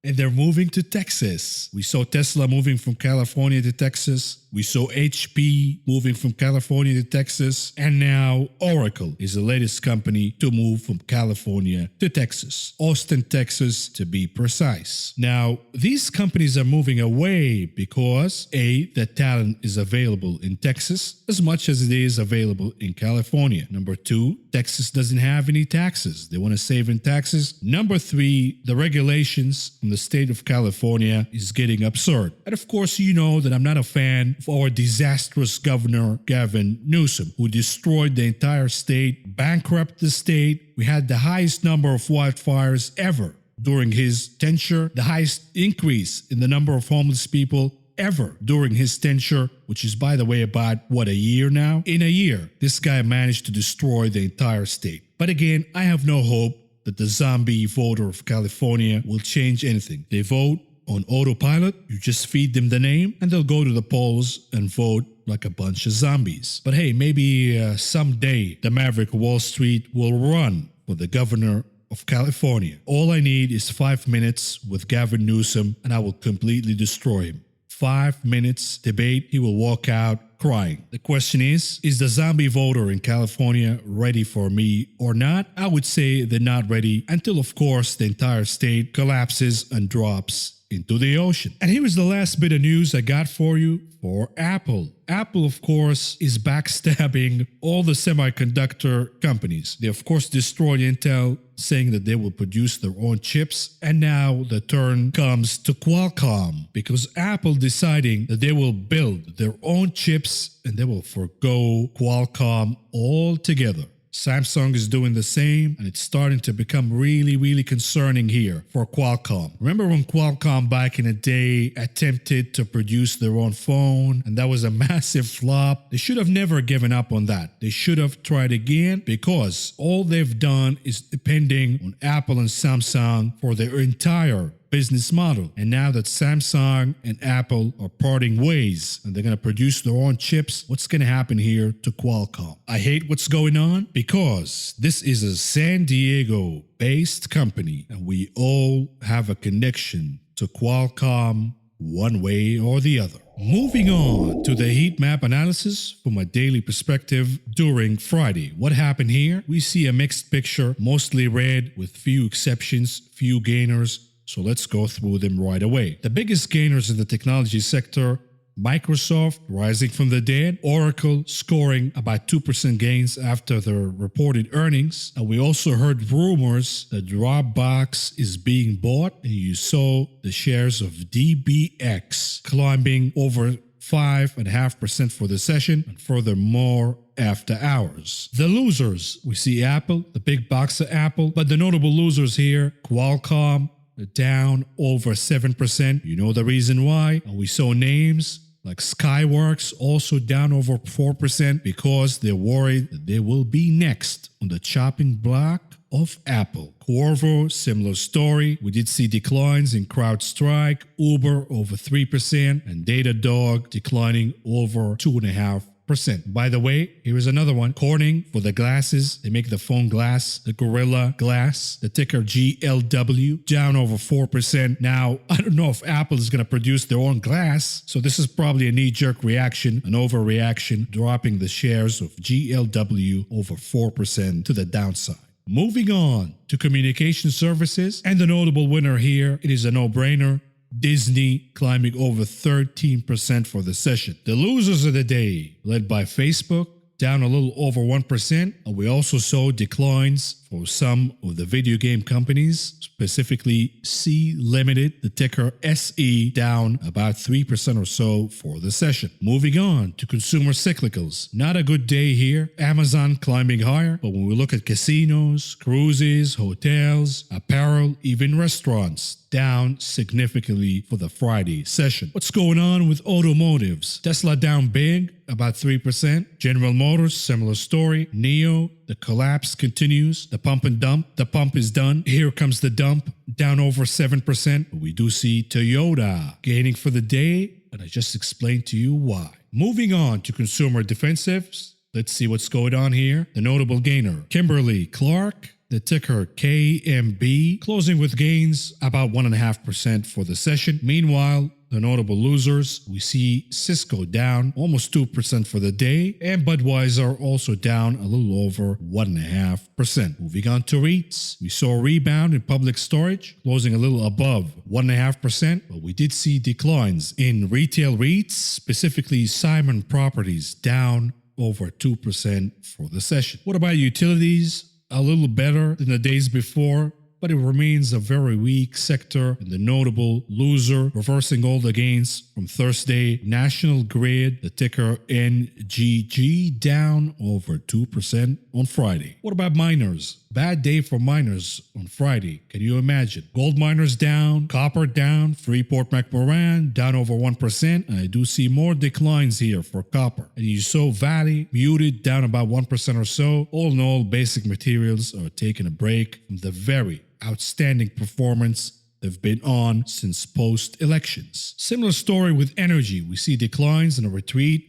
And they're moving to Texas. We saw Tesla moving from California to Texas. We saw HP moving from California to Texas. And now Oracle is the latest company to move from California to Texas. Austin, Texas, to be precise. Now, these companies are moving away because A, the talent is available in Texas as much as it is available in California. Number two, Texas doesn't have any taxes. They want to save in taxes. Number three, the regulations from the state of California is getting absurd. And of course, you know that I'm not a fan of our disastrous governor, Gavin Newsom, who destroyed the entire state, bankrupted the state. We had the highest number of wildfires ever during his tenure, the highest increase in the number of homeless people ever during his tenure, which is, by the way, about, a year now? In a year, this guy managed to destroy the entire state. But again, I have no hope that the zombie voter of California will change anything. They vote on autopilot. You just feed them the name and they'll go to the polls and vote like a bunch of zombies. But hey, maybe someday the Maverick Wall Street will run for the governor of California. All I need is 5 minutes with Gavin Newsom and I will completely destroy him. 5 minutes debate, he will walk out crying. The question is the zombie voter in California ready for me or not? I would say they're not ready until, of course, the entire state collapses and drops into the ocean. And here is the last bit of news I got for you for Apple. Apple, of course, is backstabbing all the semiconductor companies. They, of course, destroyed Intel, saying that they will produce their own chips. And now the turn comes to Qualcomm because Apple deciding that they will build their own chips and they will forgo Qualcomm altogether. Samsung is doing the same, and it's starting to become really, really concerning here for Qualcomm. Remember when Qualcomm back in the day attempted to produce their own phone, and that was a massive flop? They should have never given up on that. They should have tried again because all they've done is depending on Apple and Samsung for their entire business model. And now that Samsung and Apple are parting ways and they're going to produce their own chips, what's going to happen here to Qualcomm? I hate what's going on because this is a San Diego based company and we all have a connection to Qualcomm one way or the other. Moving on to the heat map analysis from a daily perspective during Friday. What happened here? We see a mixed picture, mostly red with few exceptions, few gainers. So let's go through them right away. The biggest gainers in the technology sector: Microsoft rising from the dead, Oracle scoring about 2% gains after their reported earnings. And we also heard rumors that Dropbox is being bought, and you saw the shares of DBX climbing over 5.5% for the session, and furthermore after hours. The losers, we see Apple, the big box of Apple, but the notable losers here: Qualcomm, down over 7%. You know the reason why. And we saw names like Skyworks also down over 4% because they're worried that they will be next on the chopping block of Apple. Qorvo, similar story. We did see declines in CrowdStrike, Uber over 3%, and Datadog declining over 2.5%. By the way, here is another one. Corning for the glasses. They make the phone glass, the Gorilla Glass, the ticker GLW, down over 4%. Now, I don't know if Apple is going to produce their own glass, so this is probably a knee-jerk reaction, an overreaction, dropping the shares of GLW over 4% to the downside. Moving on to communication services, and the notable winner here, it is a no-brainer. Disney climbing over 13% for the session. The losers of the day, led by Facebook, down a little over 1%. And we also saw declines for some of the video game companies, specifically C Limited, the ticker SE, down about 3% or so for the session. Moving on to consumer cyclicals. Not a good day here. Amazon climbing higher, but when we look at casinos, cruises, hotels, apparel, even restaurants, down significantly for the Friday session. What's going on with automotives? Tesla down big, about 3%. General Motors, similar story. NIO, the collapse continues. The pump and dump. The pump is done. Here comes the dump, down over 7%. But we do see Toyota gaining for the day, and I just explained to you why. Moving on to consumer defensives. Let's see what's going on here. The notable gainer, Kimberly-Clark, the ticker KMB, closing with gains about 1.5% for the session. Meanwhile, the notable losers, we see Cisco down almost 2% for the day, and Budweiser also down a little over 1.5%. Moving on to REITs, we saw a rebound in public storage, closing a little above 1.5%, but we did see declines in retail REITs, specifically Simon Properties, down over 2% for the session. What about utilities? A little better than the days before. but it remains a very weak sector. And the notable loser, reversing all the gains from Thursday, National Grid, the ticker NGG, down over 2% on Friday. What about miners? Bad day for miners on Friday. Can you imagine? Gold miners down, copper down, Freeport-McMoran down over 1%. And I do see more declines here for copper. And you saw Valley muted down about 1% or so. All in all, basic materials are taking a break from the very outstanding performance they've been on since post-elections. Similar story with energy. We see declines and a retreat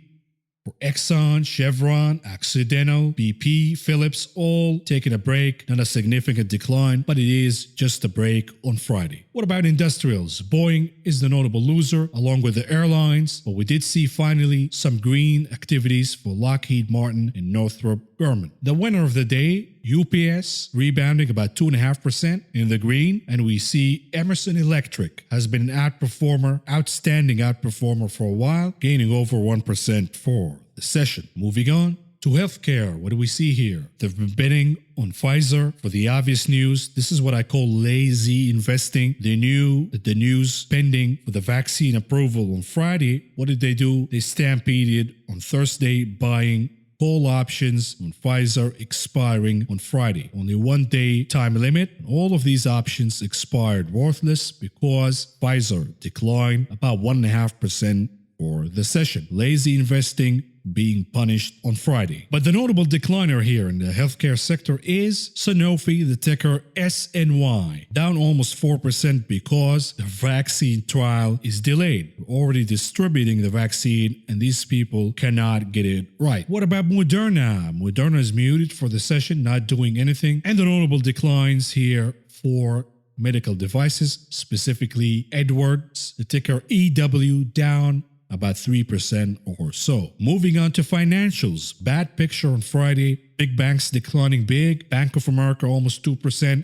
for Exxon, Chevron, Occidental, BP, Phillips, all taking a break. Not a significant decline, but it is just a break on Friday. What about industrials? Boeing is the notable loser, along with the airlines, but we did see finally some green activities for Lockheed Martin and Northrop Grumman. The winner of the day, UPS, rebounding about 2.5% in the green, and we see Emerson Electric has been an outstanding outperformer for a while, gaining over 1% for the session. Moving on to healthcare, what do we see here? They've been betting on Pfizer for the obvious news. This is what I call lazy investing. They knew that the news pending for the vaccine approval on Friday. What did they do? They stampeded on Thursday, buying call options on Pfizer expiring on Friday. Only 1 day time limit. All of these options expired worthless because Pfizer declined about 1.5% for the session. Lazy investing being punished on Friday. But the notable decliner here in the healthcare sector is Sanofi, the ticker SNY, down almost 4% because the vaccine trial is delayed. We're already distributing the vaccine and these people cannot get it right. What about Moderna? Moderna is muted for the session, not doing anything. And the notable declines here for medical devices, specifically Edwards, the ticker EW, down about 3% or so. Moving on to financials. Bad picture on Friday. Big banks declining big. Bank of America almost 2%.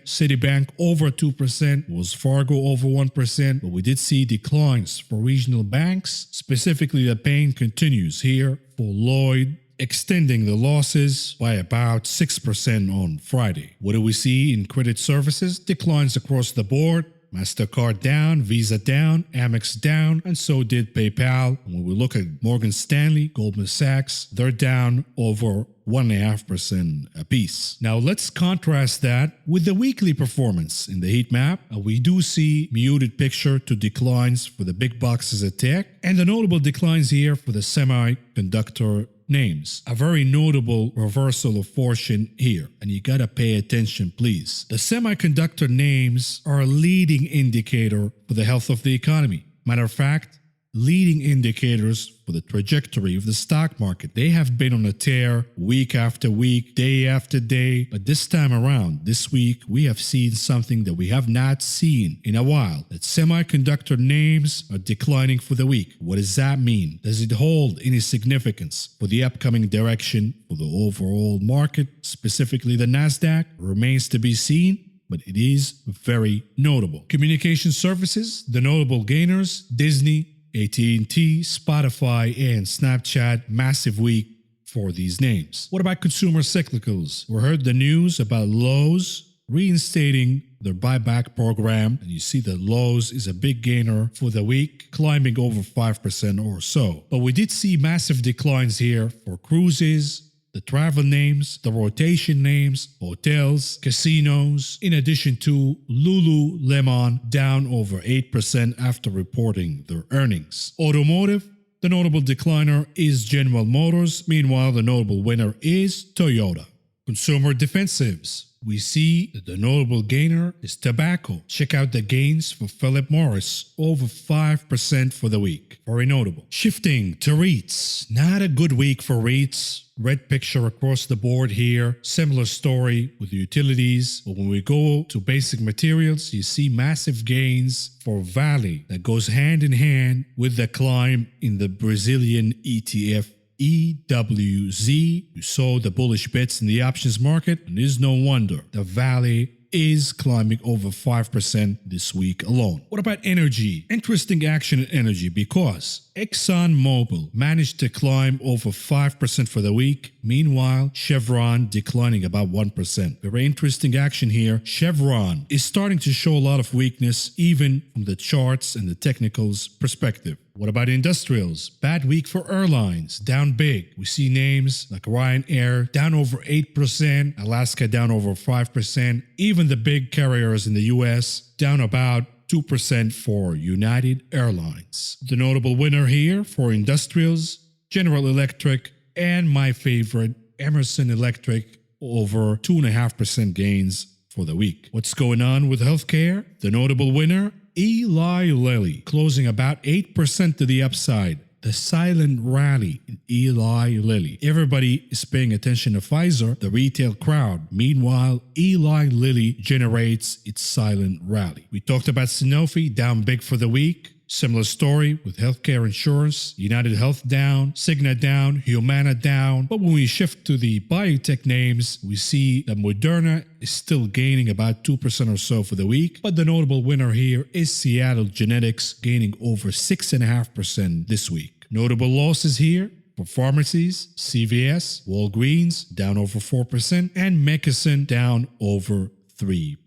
Citibank over 2%. Wells Fargo over 1%. But we did see declines for regional banks. Specifically, the pain continues here for Lloyd, extending the losses by about 6% on Friday. What do we see in credit services? Declines across the board. MasterCard down, Visa down, Amex down, and so did PayPal. And when we look at Morgan Stanley, Goldman Sachs, they're down over 1.5% apiece. Now let's contrast that with the weekly performance in the heat map. We do see muted picture to declines for the big boxes of tech, and the notable declines here for the semiconductor names. A very notable reversal of fortune here, and you gotta pay attention, please. The semiconductor names are a leading indicator for the health of the economy. Matter of fact, leading indicators for the trajectory of the stock market. They have been on a tear week after week, day after day, but this time around, this week, we have seen something that we have not seen in a while, that semiconductor names are declining for the week. What does that mean? Does it hold any significance for the upcoming direction for the overall market, specifically the NASDAQ? Remains to be seen, but it is very notable. Communication services, the notable gainers, Disney, AT&T, Spotify, and Snapchat, massive week for these names. What about consumer cyclicals? We heard the news about Lowe's reinstating their buyback program, and you see that Lowe's is a big gainer for the week, climbing over 5% or so. But we did see massive declines here for cruises, the travel names, the rotation names, hotels, casinos, in addition to Lululemon, down over 8% after reporting their earnings. Automotive, the notable decliner is General Motors. Meanwhile, the notable winner is Toyota. Consumer defensives. We see that the notable gainer is tobacco. Check out the gains for Philip Morris, over 5% for the week. Very notable. Shifting to REITs. Not a good week for REITs. Red picture across the board here. Similar story with utilities. But when we go to basic materials, you see massive gains for Valley that goes hand in hand with the climb in the Brazilian ETF EWZ. You saw the bullish bets in the options market, and it is no wonder the Valley is climbing over 5% this week alone. What about energy? Interesting action in energy because ExxonMobil managed to climb over 5% for the week. Meanwhile, Chevron declining about 1%. Very interesting action here. Chevron is starting to show a lot of weakness even from the charts and the technicals perspective. What about industrials? Bad week for airlines, down big. We see names like Ryanair down over 8%, Alaska down over 5%, even the big carriers in the US down about 2% for United Airlines. The notable winner here for industrials, General Electric, and my favorite, Emerson Electric, over 2.5% gains for the week. What's going on with healthcare? The notable winner, Eli Lilly, closing about 8% to the upside. The silent rally in Eli Lilly. Everybody is paying attention to Pfizer, the retail crowd. Meanwhile, Eli Lilly generates its silent rally. We talked about Sanofi, down big for the week. Similar story with healthcare insurance, United Health down, Cigna down, Humana down. But when we shift to the biotech names, we see that Moderna is still gaining about 2% or so for the week. But the notable winner here is Seattle Genetics, gaining over 6.5% this week. Notable losses here for pharmacies, CVS, Walgreens down over 4%, and McKesson down over 3%.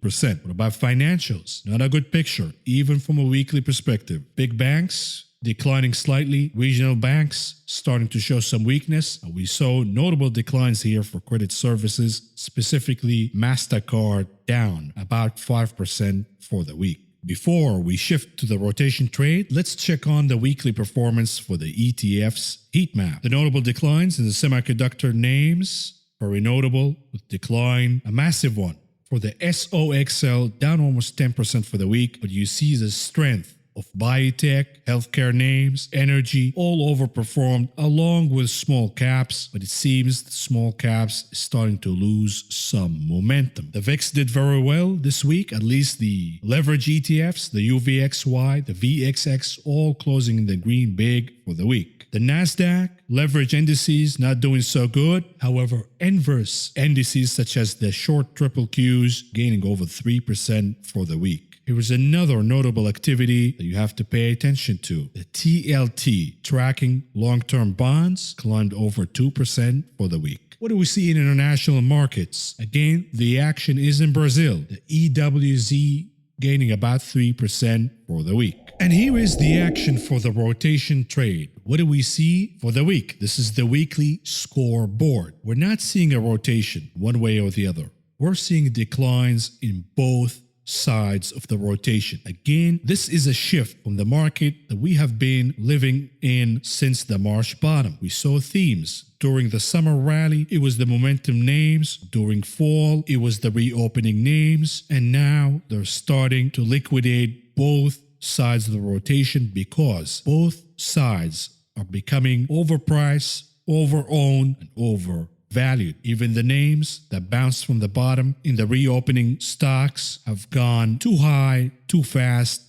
What about financials? Not a good picture, even from a weekly perspective. Big banks declining slightly. Regional banks starting to show some weakness. We saw notable declines here for credit services, specifically MasterCard down about 5% for the week. Before we shift to the rotation trade, let's check on the weekly performance for the ETF's heat map. The notable declines in the semiconductor names, very notable, with decline, a massive one. For the SOXL, down almost 10% for the week, but you see the strength of biotech, healthcare names, energy, all overperformed along with small caps, but it seems that small caps is starting to lose some momentum. The VIX did very well this week, at least the leverage ETFs, the UVXY, the VXX, all closing in the green big for the week. The NASDAQ, leverage indices not doing so good. However, inverse indices such as the short triple Qs gaining over 3% for the week. Here is another notable activity that you have to pay attention to. The TLT, tracking long-term bonds, climbed over 2% for the week. What do we see in international markets? Again, the action is in Brazil. The EWZ gaining about 3% for the week. And here is the action for the rotation trade. What do we see for the week? This is the weekly scoreboard. We're not seeing a rotation one way or the other. We're seeing declines in both sides of the rotation. Again, this is a shift from the market that we have been living in since the March bottom. We saw themes. During the summer rally, it was the momentum names. During fall, it was the reopening names. And now they're starting to liquidate both sides of the rotation because both sides are becoming overpriced, overowned, and overvalued. Even the names that bounced from the bottom in the reopening stocks have gone too high, too fast.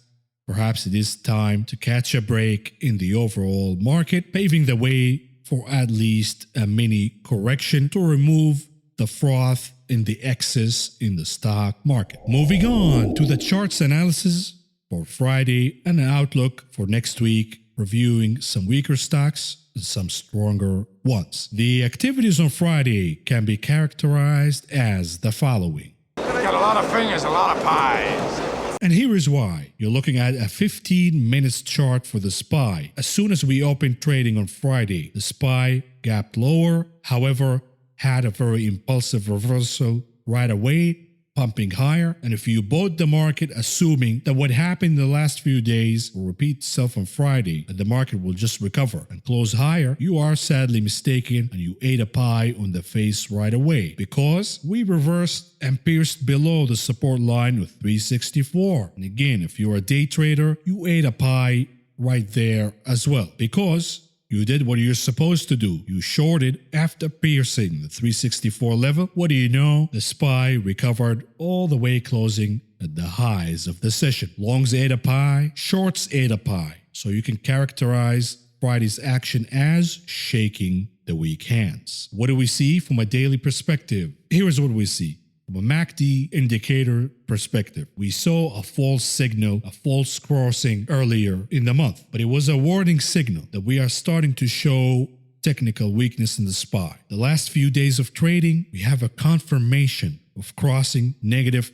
Perhaps it is time to catch a break in the overall market, paving the way for at least a mini correction to remove the froth in the excess in the stock market. Moving on to the charts analysis for Friday and an outlook for next week, reviewing some weaker stocks and some stronger ones. The activities on Friday can be characterized as the following. Got a lot of fingers, a lot of pies. And here is why. You're looking at a 15 minutes chart for the SPY. As soon as we opened trading on Friday, the SPY gapped lower, however, had a very impulsive reversal right away, pumping higher. And if you bought the market assuming that what happened in the last few days will repeat itself on Friday and the market will just recover and close higher, you are sadly mistaken and you ate a pie on the face right away, because we reversed and pierced below the support line with 364. And again, if you're a day trader, you ate a pie right there as well, because you did what you're supposed to do. You shorted after piercing the 364 level. What do you know? The SPY recovered all the way, closing at the highs of the session. Longs ate a pie, shorts ate a pie. So you can characterize Friday's action as shaking the weak hands. What do we see from a daily perspective? Here is what we see. From a MACD indicator perspective, we saw a false signal, a false crossing earlier in the month, but it was a warning signal that we are starting to show technical weakness in the SPY. The last few days of trading, we have a confirmation of crossing, negative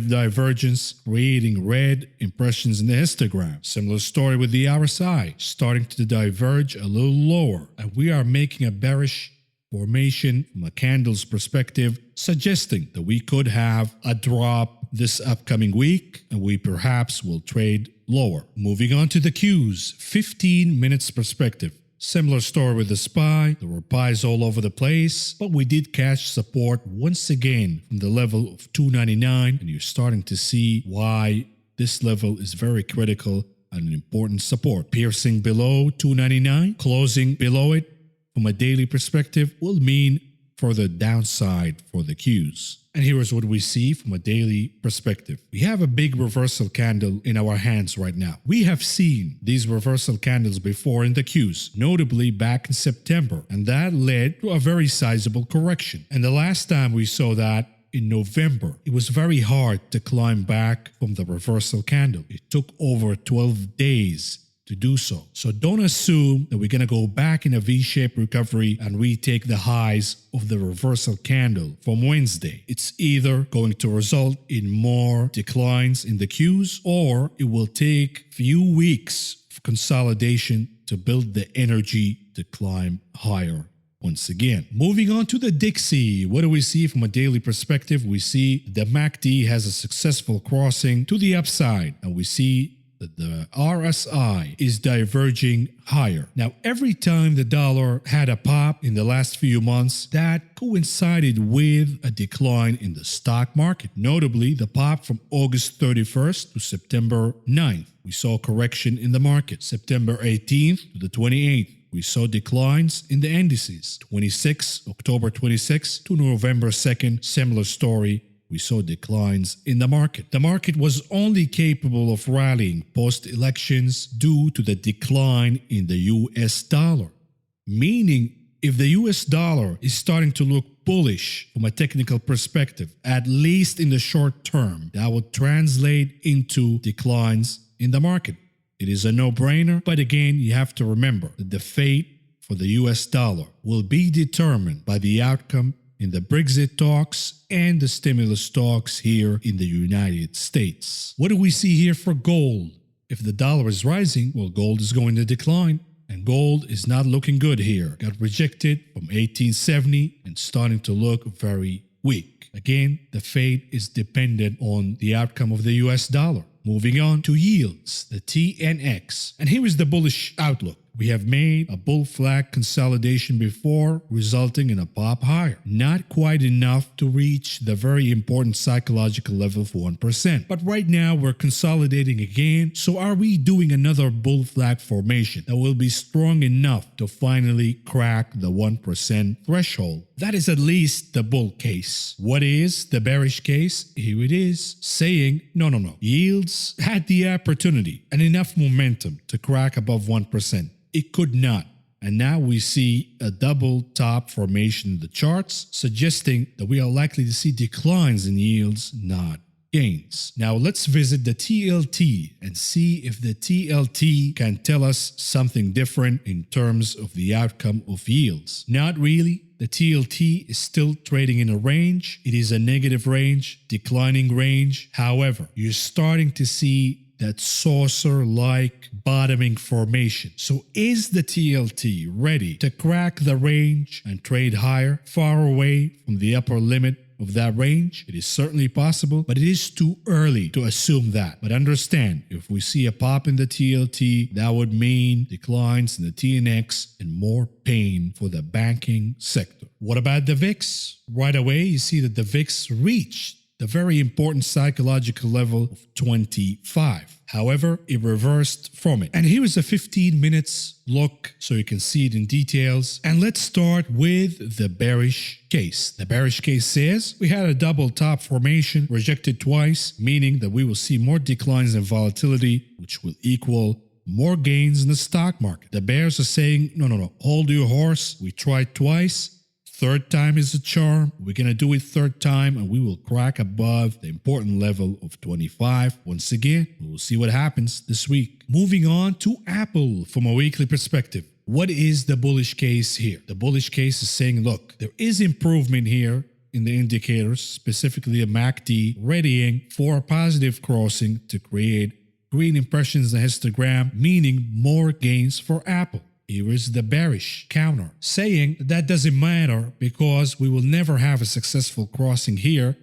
divergence, creating red impressions in the histogram. Similar story with the RSI, starting to diverge a little lower, and we are making a bearish formation from a candle's perspective, suggesting that we could have a drop this upcoming week, and we perhaps will trade lower. Moving on to the Qs, 15 minutes perspective. Similar story with the SPY. There were pies all over the place, but we did catch support once again from the level of 299, and you're starting to see why this level is very critical and an important support. Piercing below 299, closing below it from a daily perspective will mean further downside for the Qs. And here's what we see from a daily perspective. We have a big reversal candle in our hands right now. We have seen these reversal candles before in the Qs, notably back in September, and that led to a very sizable correction. And the last time we saw that in November, it was very hard to climb back from the reversal candle. It took over 12 days to do so. So don't assume that we're going to go back in a V-shaped recovery and retake the highs of the reversal candle from Wednesday. It's either going to result in more declines in the Qs, or it will take few weeks of consolidation to build the energy to climb higher once again. Moving on to the Dixie, what do we see from a daily perspective? We see the MACD has a successful crossing to the upside, and we see that the RSI is diverging higher. Now, every time the dollar had a pop in the last few months, that coincided with a decline in the stock market. Notably, the pop from August 31st to September 9th. We saw correction in the market. September 18th to the 28th. We saw declines in the indices. October 26th to November 2nd, similar story. We saw declines in the market. The market was only capable of rallying post-elections due to the decline in the US dollar. Meaning, if the US dollar is starting to look bullish from a technical perspective, at least in the short term, that would translate into declines in the market. It is a no-brainer, but again, you have to remember that the fate for the US dollar will be determined by the outcome in the Brexit talks and the stimulus talks here in the United States. What do we see here for gold? If the dollar is rising, well, gold is going to decline. And gold is not looking good here. Got rejected from 1870 and starting to look very weak. Again, the fate is dependent on the outcome of the US dollar. Moving on to yields, the TNX. And here is the bullish outlook. We have made a bull flag consolidation before, resulting in a pop higher. Not quite enough to reach the very important psychological level of 1%. But right now we're consolidating again. So are we doing another bull flag formation that will be strong enough to finally crack the 1% threshold? That is at least the bull case. What is the bearish case? Here it is, saying, no. Yields had the opportunity and enough momentum to crack above 1%. It could not. And now we see a double top formation in the charts, suggesting that we are likely to see declines in yields, not gains. Now let's visit the TLT and see if the TLT can tell us something different in terms of the outcome of yields. Not really. The TLT is still trading in a range. It is a negative range, declining range. However, you're starting to see that saucer-like bottoming formation. So is the TLT ready to crack the range and trade higher, far away from the upper limit of that range? It is certainly possible, but it is too early to assume that. But understand, if we see a pop in the TLT, that would mean declines in the TNX and more pain for the banking sector. What about the VIX? Right away, you see that the VIX reached the very important psychological level of 25. However, it reversed from it. And here is a 15 minutes look so you can see it in details. And let's start with the bearish case. The bearish case says we had a double top formation rejected twice, meaning that we will see more declines in volatility, which will equal more gains in the stock market. The bears are saying, no, hold your horse. We tried twice. Third time is a charm. We're going to do it third time and we will crack above the important level of 25. Once again, we'll see what happens this week. Moving on to Apple from a weekly perspective. What is the bullish case here? The bullish case is saying, look, there is improvement here in the indicators, specifically a MACD, readying for a positive crossing to create green impressions in the histogram, meaning more gains for Apple. Here is the bearish counter, saying that doesn't matter because we will never have a successful crossing here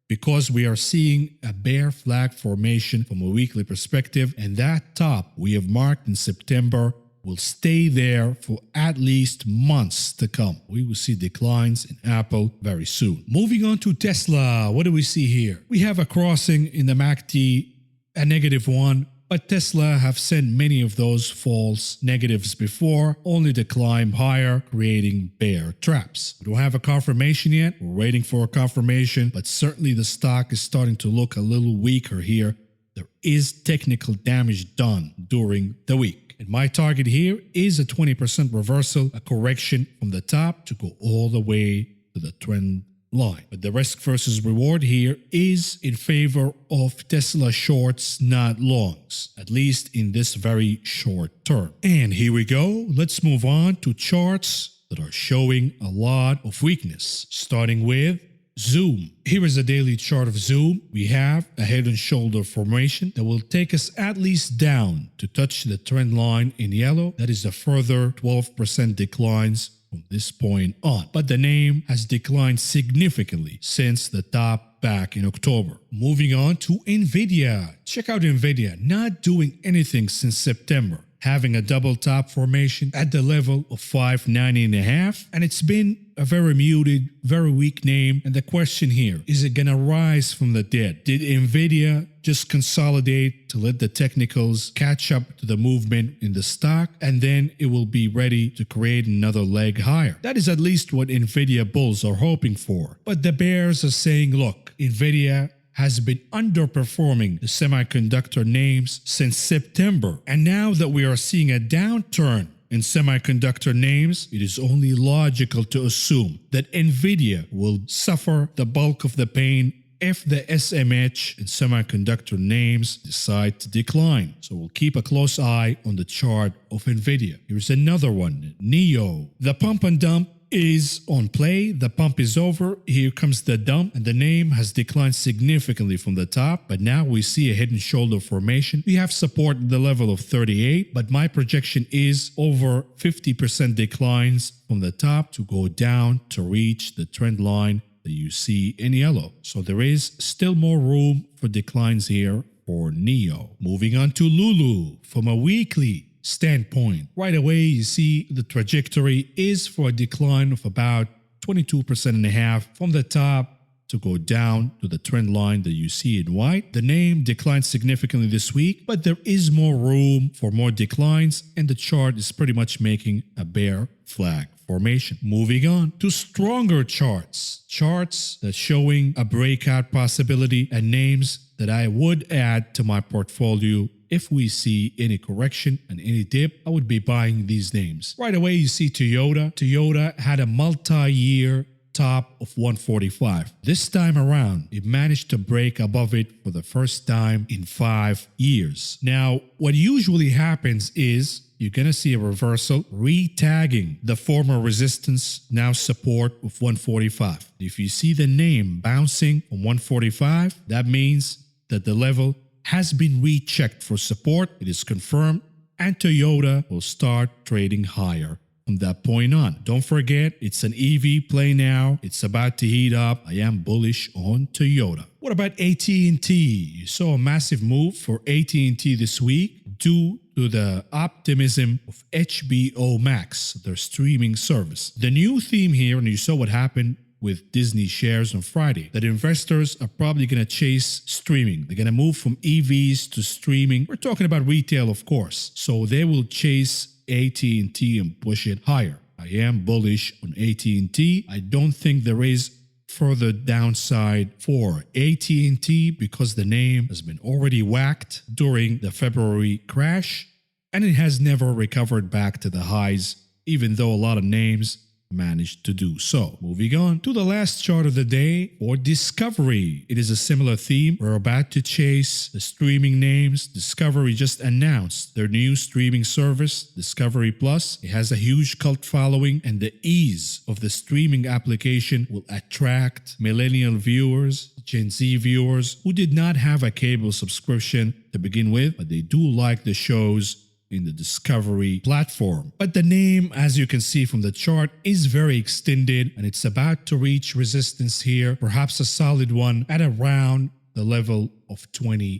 because we are seeing a bear flag formation from a weekly perspective, and that top we have marked in September will stay there for at least months to come. We will see declines in Apple very soon. Moving on to Tesla, what do we see here? We have a crossing in the MACD, a -1, but Tesla have sent many of those false negatives before, only to climb higher, creating bear traps. We don't have a confirmation yet. We're waiting for a confirmation, but certainly the stock is starting to look a little weaker here. There is technical damage done during the week. And my target here is a 20% reversal, a correction from the top to go all the way to the trend line. But the risk versus reward here is in favor of Tesla shorts, not longs, at least in this very short term. And here we go. Let's move on to charts that are showing a lot of weakness, starting with Zoom. Here is a daily chart of Zoom. We have a head and shoulder formation that will take us at least down to touch the trend line in yellow. That is a further 12% declines from this point on. But the name has declined significantly since the top back in October. Moving on to Nvidia. Check out Nvidia, not doing anything since September, having a double top formation at the level of 590.5, and it's been a very muted, very weak name. And the question here, is it gonna rise from the dead? Did Nvidia just consolidate to let the technicals catch up to the movement in the stock, and then it will be ready to create another leg higher? That is at least what Nvidia bulls are hoping for. But the bears are saying, look, Nvidia has been underperforming the semiconductor names since September. And now that we are seeing a downturn in semiconductor names, it is only logical to assume that Nvidia will suffer the bulk of the pain if the SMH and semiconductor names decide to decline. So we'll keep a close eye on the chart of Nvidia. Here's another one, NIO. The pump and dump is on play. The pump is over. Here comes the dump, and the name has declined significantly from the top, but now we see a head and shoulder formation. We have support at the level of 38, but my projection is over 50% declines from the top to go down to reach the trend line that you see in yellow. So there is still more room for declines here for NIO. Moving on to Lulu from a weekly standpoint. Right away, you see the trajectory is for a decline of about 22.5% from the top to go down to the trend line that you see in white. The name declined significantly this week, but there is more room for more declines, and the chart is pretty much making a bear flag formation. Moving on to stronger charts. Charts that showing a breakout possibility and names that I would add to my portfolio. If we see any correction and any dip, I would be buying these names. Right away, you see Toyota. Toyota had a multi-year top of 145. This time around, it managed to break above it for the first time in 5 years. Now, what usually happens is you're going to see a reversal, re-tagging the former resistance, now support of 145. If you see the name bouncing on 145, that means that the level has been rechecked for support. It is confirmed, and Toyota will start trading higher from that point on. Don't forget, it's an EV play now. It's about to heat up. I am bullish on Toyota. What about AT&T? You saw a massive move for AT&T this week due to the optimism of HBO Max, their streaming service. The new theme here, and you saw what happened with Disney shares on Friday, that investors are probably going to chase streaming. They're going to move from EVs to streaming. We're talking about retail, of course. So they will chase AT&T and push it higher. I am bullish on AT&T. I don't think there is further downside for AT&T because the name has been already whacked during the February crash, and it has never recovered back to the highs, even though a lot of names managed to do so. Moving on to the last chart of the day, or Discovery. It is a similar theme. We're about to chase the streaming names. Discovery just announced their new streaming service, Discovery Plus. It has a huge cult following, and the ease of the streaming application will attract millennial viewers, Gen Z viewers who did not have a cable subscription to begin with, but they do like the shows in the Discovery platform. But the name, as you can see from the chart, is very extended, and it's about to reach resistance here, perhaps a solid one at around the level of 29.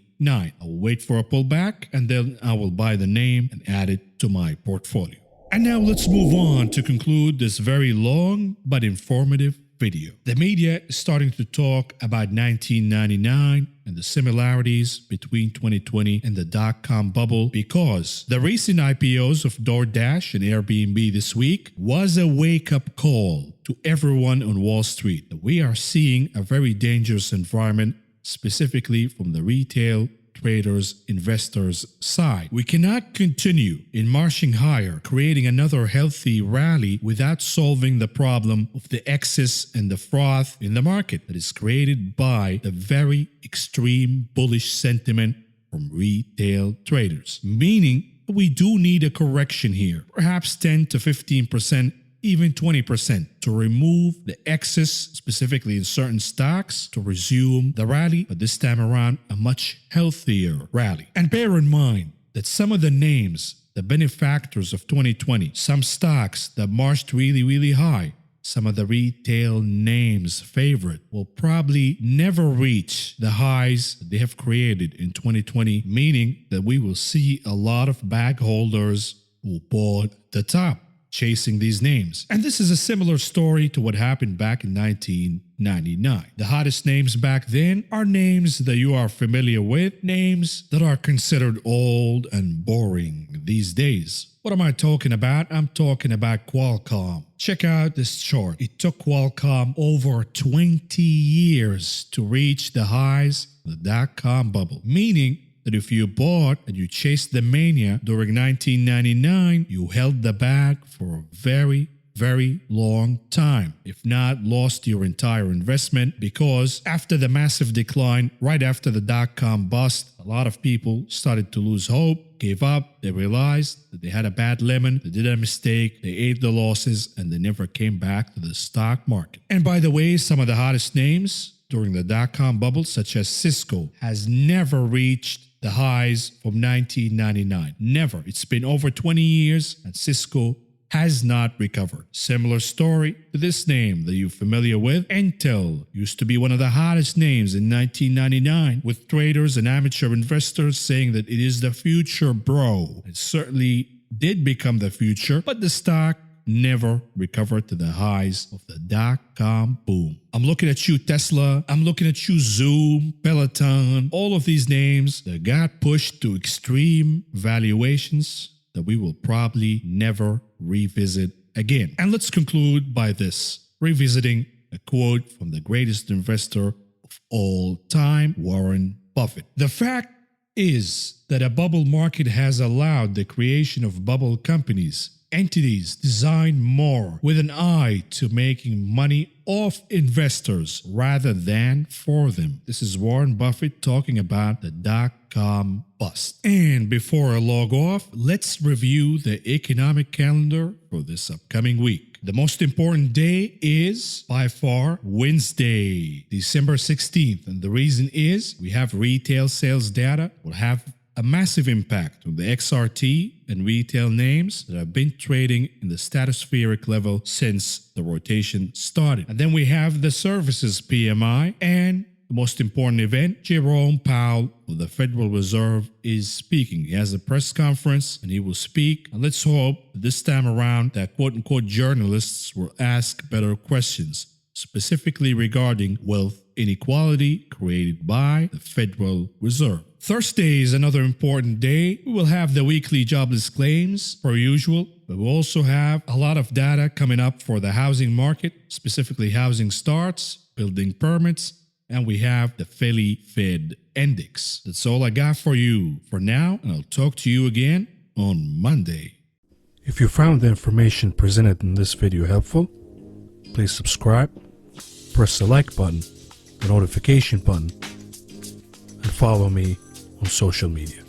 I will wait for a pullback, and then I will buy the name and add it to my portfolio. And now let's move on to conclude this very long but informative video. The media is starting to talk about 1999 and the similarities between 2020 and the dot-com bubble, because the recent IPOs of DoorDash and Airbnb this week was a wake-up call to everyone on Wall Street that we are seeing a very dangerous environment, specifically from the retail traders, investors side. We cannot continue in marching higher, creating another healthy rally without solving the problem of the excess and the froth in the market that is created by the very extreme bullish sentiment from retail traders. Meaning, we do need a correction here, perhaps 10 to 15%, even 20%, to remove the excess, specifically in certain stocks, to resume the rally, but this time around a much healthier rally. And bear in mind that some of the names, the benefactors of 2020, some stocks that marched really high, some of the retail names favorite, will probably never reach the highs that they have created in 2020, meaning that we will see a lot of bag holders who bought the top, chasing these names. And this is a similar story to what happened back in 1999. The hottest names back then are names that you are familiar with, names that are considered old and boring these days. What am I talking about? I'm talking about Qualcomm. Check out this chart. It took Qualcomm over 20 years to reach the highs of the dot-com bubble, meaning that if you bought and you chased the mania during 1999, you held the bag for a very long time, if not lost your entire investment, because after the massive decline, right after the dot-com bust, a lot of people started to lose hope, gave up, they realized that they had a bad lemon, they did a mistake, they ate the losses, and they never came back to the stock market. And by the way, some of the hottest names during the dot-com bubble, such as Cisco, has never reached the highs from 1999. Never. It's been over 20 years and Cisco has not recovered. Similar story to this name that you're familiar with. Intel used to be one of the hottest names in 1999, with traders and amateur investors saying that it is the future, bro. It certainly did become the future, but the stock never recovered to the highs of the dot-com boom. I'm looking at you, Tesla. I'm looking at you, Zoom, Peloton, all of these names that got pushed to extreme valuations that we will probably never revisit again. And let's conclude by this, revisiting a quote from the greatest investor of all time, Warren Buffett. The fact is that a bubble market has allowed the creation of bubble companies, entities designed more with an eye to making money off investors rather than for them. This is Warren Buffett talking about the dot-com bust. And before I log off, let's review the economic calendar for this upcoming week. The most important day is by far Wednesday, December 16th. And the reason is we have retail sales data. We'll have a massive impact on the XRT and retail names that have been trading in the stratospheric level since the rotation started. And then we have the services PMI, and the most important event, Jerome Powell of the Federal Reserve is speaking. He has a press conference and he will speak. And let's hope that this time around that quote-unquote journalists will ask better questions, specifically regarding wealth inequality created by the Federal Reserve. Thursday is another important day. We will have the weekly jobless claims per usual, but we'll also have a lot of data coming up for the housing market, specifically housing starts, building permits, and we have the Philly Fed Index. That's all I got for you for now, and I'll talk to you again on Monday. If you found the information presented in this video helpful, please subscribe, press the like button, the notification button, and follow me on social media.